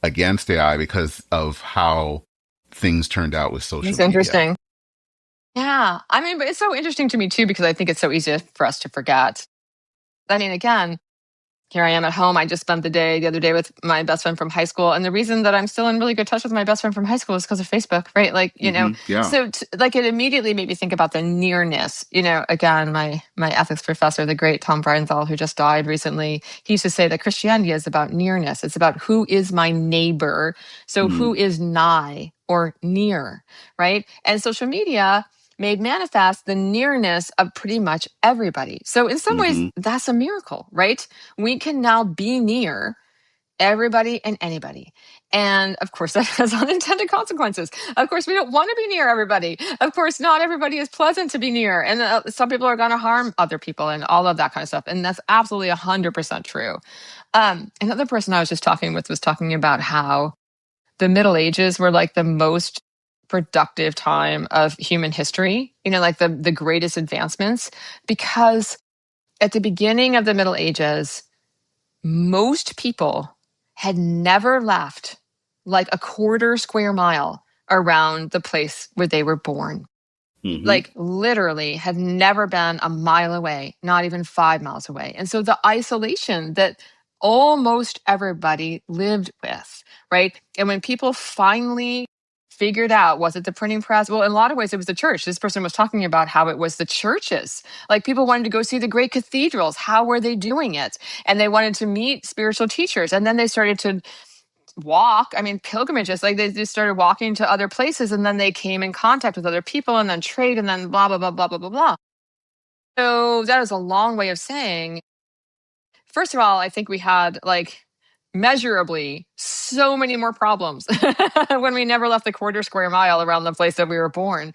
against AI because of how things turned out with social media. It's interesting. Yeah. I mean, but it's so interesting to me too, because I think it's so easy for us to forget. I mean, again, here I am at home. I just spent the other day with my best friend from high school. And the reason that I'm still in really good touch with my best friend from high school is because of Facebook, right? Like, so it immediately made me think about the nearness. Again, my ethics professor, the great Tom Breinthal, who just died recently, he used to say that Christianity is about nearness. It's about who is my neighbor. So who is nigh or near, right? And social media made manifest the nearness of pretty much everybody. So in some ways, that's a miracle, right? We can now be near everybody and anybody. And of course, that has unintended consequences. Of course, we don't want to be near everybody. Of course, not everybody is pleasant to be near. And some people are going to harm other people and all of that kind of stuff. And that's absolutely 100% true. Another person I was just talking with was talking about how the Middle Ages were like the most productive time of human history, like the greatest advancements, because at the beginning of the Middle Ages, most people had never left like a quarter square mile around the place where they were born. Like literally had never been a mile away, not even 5 miles away. And so the isolation that almost everybody lived with, right? And when people finally figured out, was it the printing press? Well, in a lot of ways, it was the church. This person was talking about how it was the churches. Like people wanted to go see the great cathedrals. How were they doing it? And they wanted to meet spiritual teachers. And then they started to walk. I mean, pilgrimages, like they just started walking to other places, and then they came in contact with other people and then trade and then blah, blah, blah, blah, blah, blah, blah. So that is a long way of saying, first of all, I think we had like measurably so many more problems when we never left the quarter square mile around the place that we were born.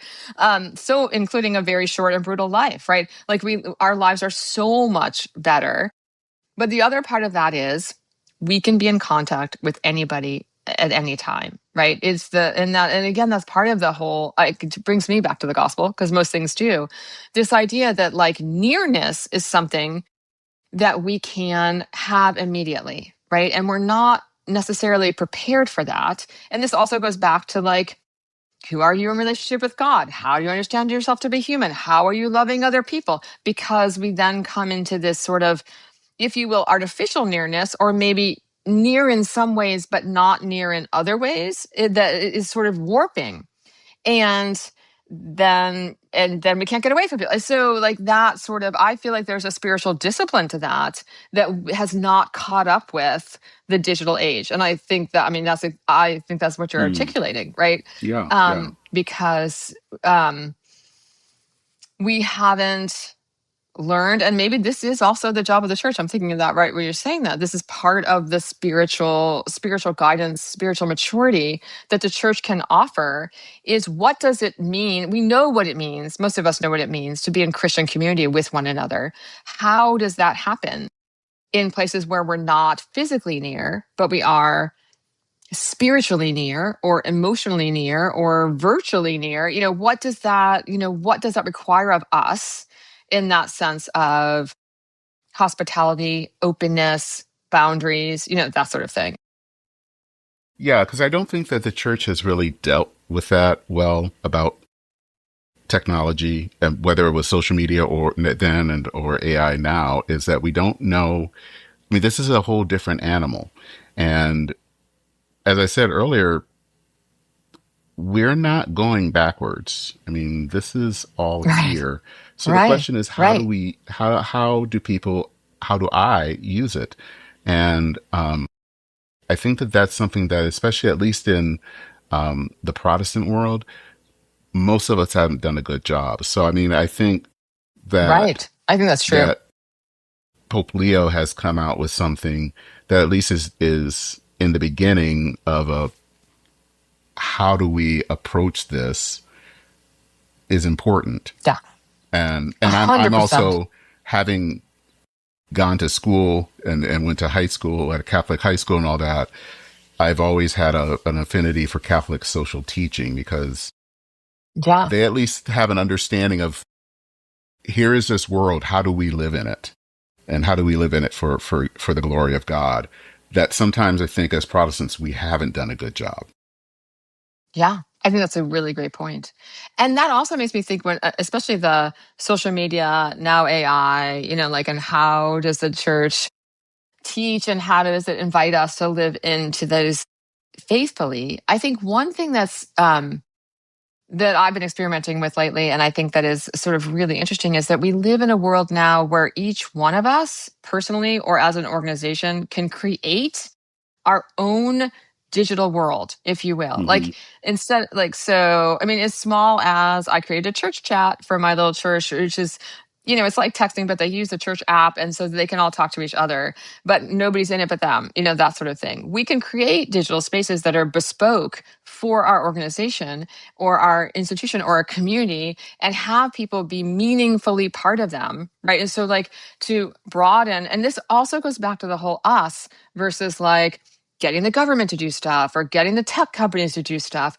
So including a very short and brutal life, right? Like our lives are so much better. But the other part of that is we can be in contact with anybody at any time, right? And again, that's part of the whole, it brings me back to the gospel, because most things do. This idea that like nearness is something that we can have immediately, right? And we're not necessarily prepared for that. And this also goes back to like, who are you in relationship with God? How do you understand yourself to be human? How are you loving other people? Because we then come into this sort of, if you will, artificial nearness, or maybe near in some ways, but not near in other ways, that is sort of warping. And then we can't get away from it. So like that sort of, I feel like there's a spiritual discipline to that has not caught up with the digital age. And I think that, I mean, I think that's what you're articulating, right? Yeah. Because we haven't learned, and maybe this is also the job of the church. I'm thinking of that right where you're saying that this is part of the spiritual guidance, spiritual maturity that the church can offer. Is what does it mean? We know what it means. Most of us know what it means to be in Christian community with one another. How does that happen in places where we're not physically near, but we are spiritually near or emotionally near or virtually near? What does that require of us in that sense of hospitality, openness, boundaries, that sort of thing? Yeah, because I don't think that the church has really dealt with that well about technology, and whether it was social media or then or AI now, is that we don't know. I mean, this is a whole different animal. And as I said earlier, we're not going backwards. I mean, this is all Right. here. So the Right. question is, Right. how do I use it? And I think that that's something that, especially at least in the Protestant world, most of us haven't done a good job. So, I mean, I think that Right. I think that's true. that Pope Leo has come out with something that at least is in the beginning of a how do we approach this is important. Yeah. And I'm 100%. also, having gone to school and went to high school at a Catholic high school and all that, I've always had an affinity for Catholic social teaching, because Yeah. they at least have an understanding of, here is this world, how do we live in it? And how do we live in it for the glory of God? That sometimes I think as Protestants, we haven't done a good job. Yeah. I think that's a really great point. And that also makes me think when, especially the social media, now AI, like, and how does the church teach and how does it invite us to live into those faithfully? I think one thing that I've been experimenting with lately, and I think that is sort of really interesting, is that we live in a world now where each one of us, personally or as an organization, can create our own digital world, if you will. Hmm. Like, instead, like, so, I mean, as small as I created a church chat for my little church, which is, it's like texting, but they use the church app. And so they can all talk to each other, but nobody's in it but them, that sort of thing. We can create digital spaces that are bespoke for our organization or our institution or our community and have people be meaningfully part of them. Right. And so, like, to broaden, and this also goes back to the whole us versus like getting the government to do stuff or getting the tech companies to do stuff.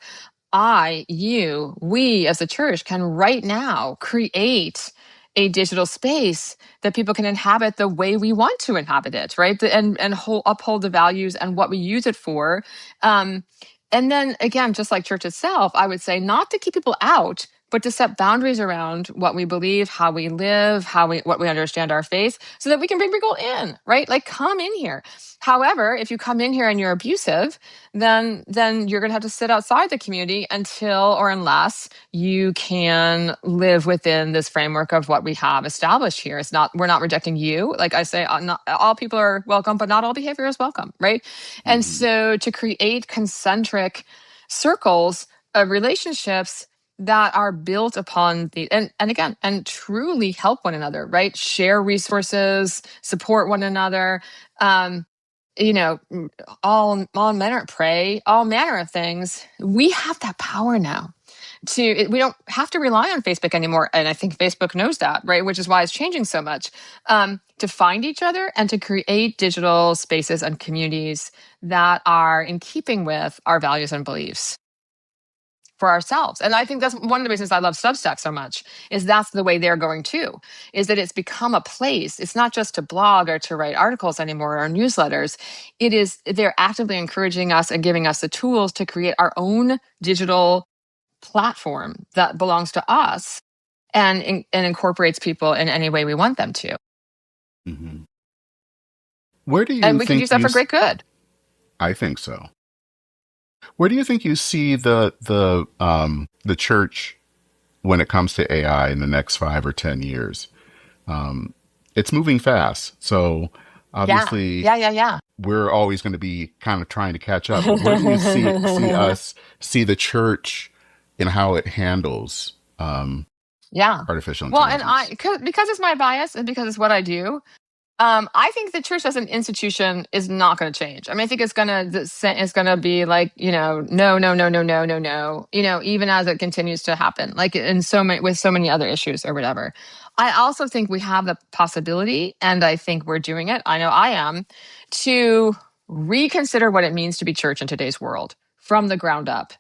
We as a church can right now create a digital space that people can inhabit the way we want to inhabit it, right? And uphold the values and what we use it for. Um, and then again, just like church itself, I would say not to keep people out, but to set boundaries around what we believe, how we live, what we understand our faith, so that we can bring people in, right? Like, come in here. However, if you come in here and you're abusive, then you're going to have to sit outside the community until or unless you can live within this framework of what we have established here. We're not rejecting you. Like I say, not all people are welcome, but not all behavior is welcome, right? And Hmm. so to create concentric circles of relationships that are built upon and again, and truly help one another, right? Share resources, support one another. Um, you know, all manner, pray, all manner of things. We have that power now. We don't have to rely on Facebook anymore, and I think Facebook knows that, right? Which is why it's changing so much. To find each other and to create digital spaces and communities that are in keeping with our values and beliefs for ourselves. And I think that's one of the reasons I love Substack so much, is that's the way they're going too, is that it's become a place. It's not just to blog or to write articles anymore or newsletters. They're actively encouraging us and giving us the tools to create our own digital platform that belongs to us and incorporates people in any way we want them to. Hmm. Where do And you we can think use that for great good. I think so. Where do you think you see the church when it comes to AI in the next 5 or 10 years? Um, it's moving fast, so Yeah. obviously Yeah. Yeah. Yeah. we're always going to be kind of trying to catch up. But where do you see the church in how it handles Yeah. artificial Well, and intelligence? because it's my bias and because it's what I do, I think the church as an institution is not going to change. I mean, I think it's gonna be like, no, no, no, no, no, no, no. Even as it continues to happen, like in so many with so many other issues or whatever. I also think we have the possibility, and I think we're doing it. I know I am, to reconsider what it means to be church in today's world from the ground up,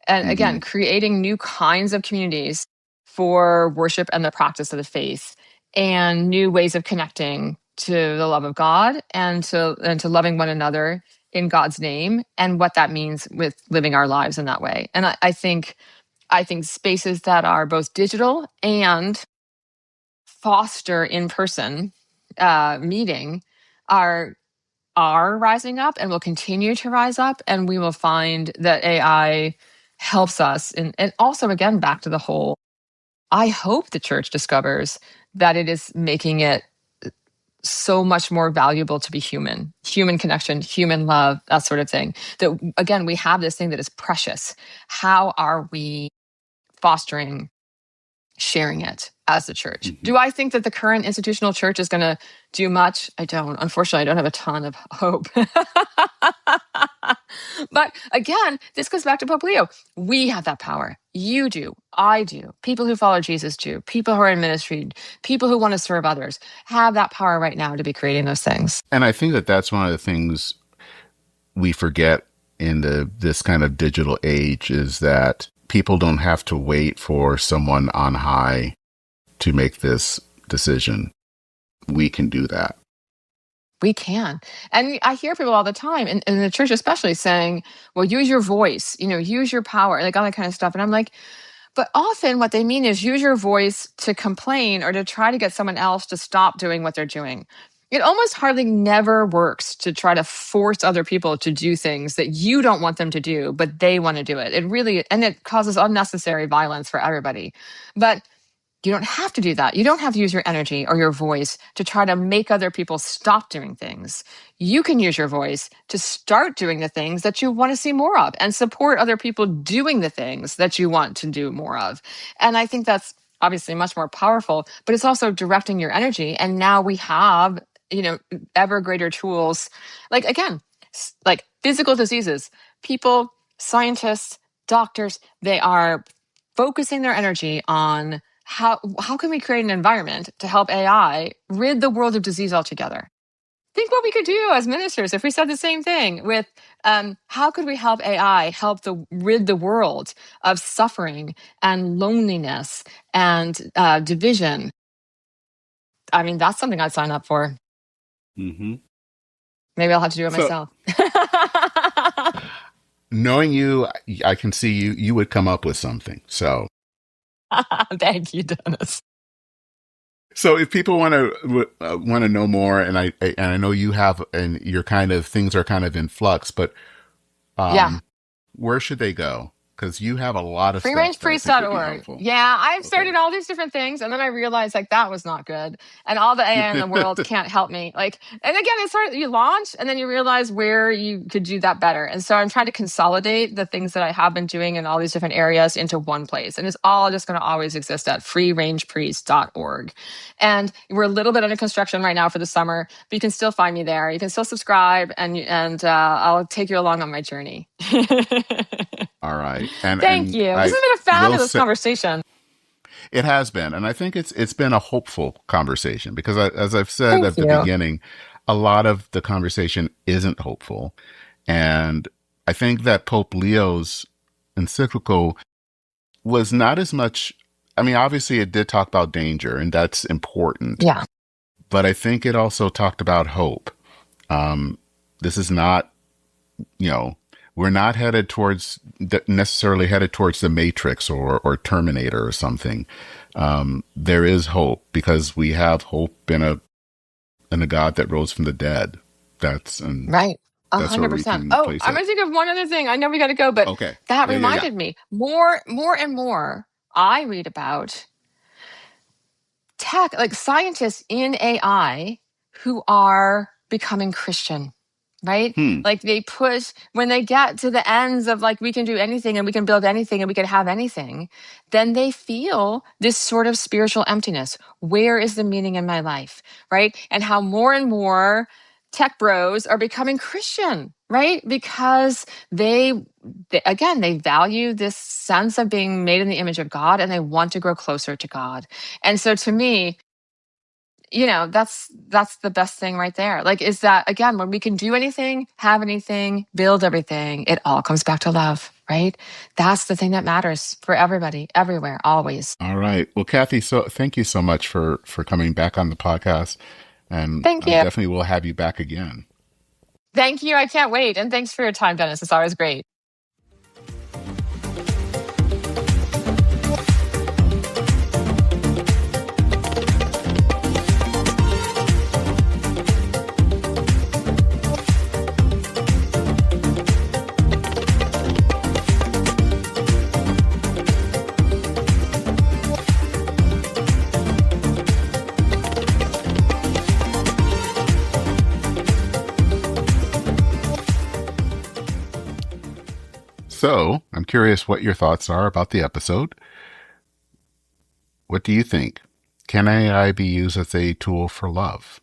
and Hmm. again, creating new kinds of communities for worship and the practice of the faith and new ways of connecting to the love of God and to loving one another in God's name and what that means with living our lives in that way. And I think spaces that are both digital and foster in person meeting are rising up and will continue to rise up, and we will find that AI helps us. And also, again, back to the whole, I hope the church discovers that it is making it so much more valuable to be human connection, human love, that sort of thing. That, again, we have this thing that is precious. How are we fostering sharing it as the church? Hmm. Do I think that the current institutional church is going to do much? I don't. Unfortunately, I don't have a ton of hope. But again, this goes back to Pope Leo. We have that power. You do. I do. People who follow Jesus do. People who are in ministry, people who want to serve others have that power right now to be creating those things. And I think that that's one of the things we forget in this kind of digital age is that people don't have to wait for someone on high to make this decision. We can do that. We can. And I hear people all the time, in the church especially, saying, well, use your voice, use your power, like all that kind of stuff. And I'm like, but often what they mean is use your voice to complain or to try to get someone else to stop doing what they're doing. It almost hardly never works to try to force other people to do things that you don't want them to do, but they want to do it. And it causes unnecessary violence for everybody. But you don't have to do that. You don't have to use your energy or your voice to try to make other people stop doing things. You can use your voice to start doing the things that you want to see more of and support other people doing the things that you want to do more of. And I think that's obviously much more powerful, but it's also directing your energy. And now we have, ever greater tools, like, again, like physical diseases, people, scientists, doctors, they are focusing their energy on how can we create an environment to help AI rid the world of disease altogether? Think what we could do as ministers if we said the same thing with how could we help AI help rid the world of suffering and loneliness and division? I mean, that's something I'd sign up for. Hmm. Maybe I'll have to do it So myself. knowing you, I can see you would come up with something. Thank you, Dennis. So if people want to know more, and I know you have, and your kind of things are kind of in flux, but Yeah. um, where should they go? Because you have a lot of stuff that I think would be Freerangepriest.org. helpful. Yeah, I've Okay. started all these different things, and then I realized like that was not good, and all the AI in the world can't help me. Like, and again, it's sort of you launch, and then you realize where you could do that better. And so I'm trying to consolidate the things that I have been doing in all these different areas into one place, and it's all just going to always exist at freerangepriest.org. And we're a little bit under construction right now for the summer, but you can still find me there. You can still subscribe, and I'll take you along on my journey. All right. And Thank and you. This has I been a will fabulous say conversation. it has been, and I think it's been a hopeful conversation because as I've said Thank at the you. beginning, a lot of the conversation isn't hopeful, and I think that Pope Leo's encyclical was not as much. I mean, obviously, it did talk about danger, and that's important, Yeah. but I think it also talked about hope. Um, this is not, you know, we're not headed towards necessarily headed towards the Matrix or Terminator or something. There is hope because we have hope in a God that rose from the dead. That's and Right. A That's where hundred we percent. can Oh, place I'm it. gonna think of one other thing. I know we got to go, but Okay. that Yeah, yeah, yeah. reminded me more and more. I read about tech, like scientists in AI who are becoming Christian, right? Hmm. Like they push, when they get to the ends of like, we can do anything and we can build anything and we can have anything, then they feel this sort of spiritual emptiness. Where is the meaning in my life, right? And how more and more tech bros are becoming Christian, right? Because again, they value this sense of being made in the image of God and they want to grow closer to God. And so to me, that's the best thing right there. Like, is that again, when we can do anything, have anything, build everything, it all comes back to love, right? That's the thing that matters for everybody, everywhere, always. All right. Well, Cathie, so thank you so much for coming back on the podcast, and Thank I you. definitely will have you back again. Thank you. I can't wait. And thanks for your time, Dennis. It's always great. So I'm curious what your thoughts are about the episode. What do you think? Can AI be used as a tool for love?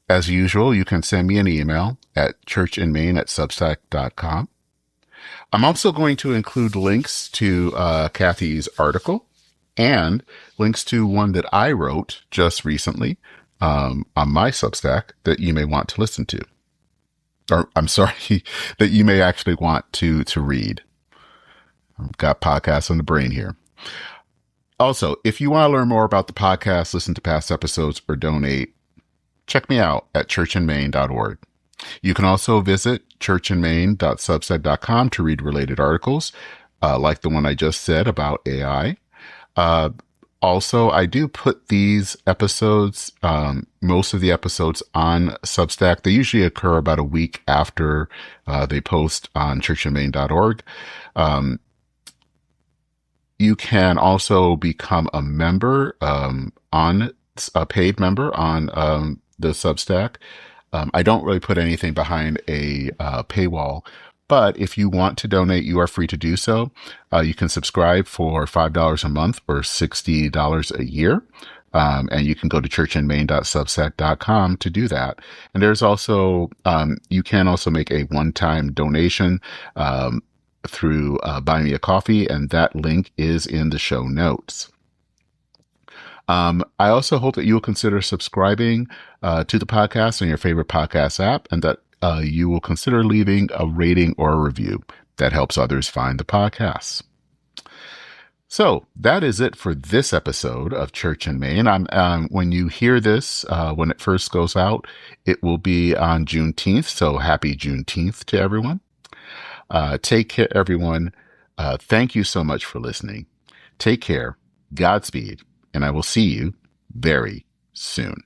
As usual, you can send me an email at churchinmaine@substack.com. I'm also going to include links to Cathie's article and links to one that I wrote just recently on my Substack that you may want to listen to. Or I'm sorry, that you may actually want to read. I've got podcasts on the brain here. Also, if you want to learn more about the podcast, listen to past episodes, or donate, check me out at churchinmaine.org. You can also visit churchinmaine.substack.com to read related articles, like the one I just said about AI. Also, I do put these episodes, most of the episodes on Substack. They usually occur about a week after they post on churchinmaine.org. You can also become a member on a paid member on the Substack. I don't really put anything behind a paywall, but if you want to donate, you are free to do so. You can subscribe for $5 a month or $60 a year. And you can go to churchinmaine.substack.com to do that. And there's also, you can also make a one-time donation through Buy Me a Coffee, and that link is in the show notes. I also hope that you will consider subscribing to the podcast on your favorite podcast app, and that you will consider leaving a rating or a review. That helps others find the podcast. So that is it for this episode of Church in Maine. When you hear this, when it first goes out, it will be on Juneteenth. So happy Juneteenth to everyone. Take care, everyone. Thank you so much for listening. Take care. Godspeed. And I will see you very soon.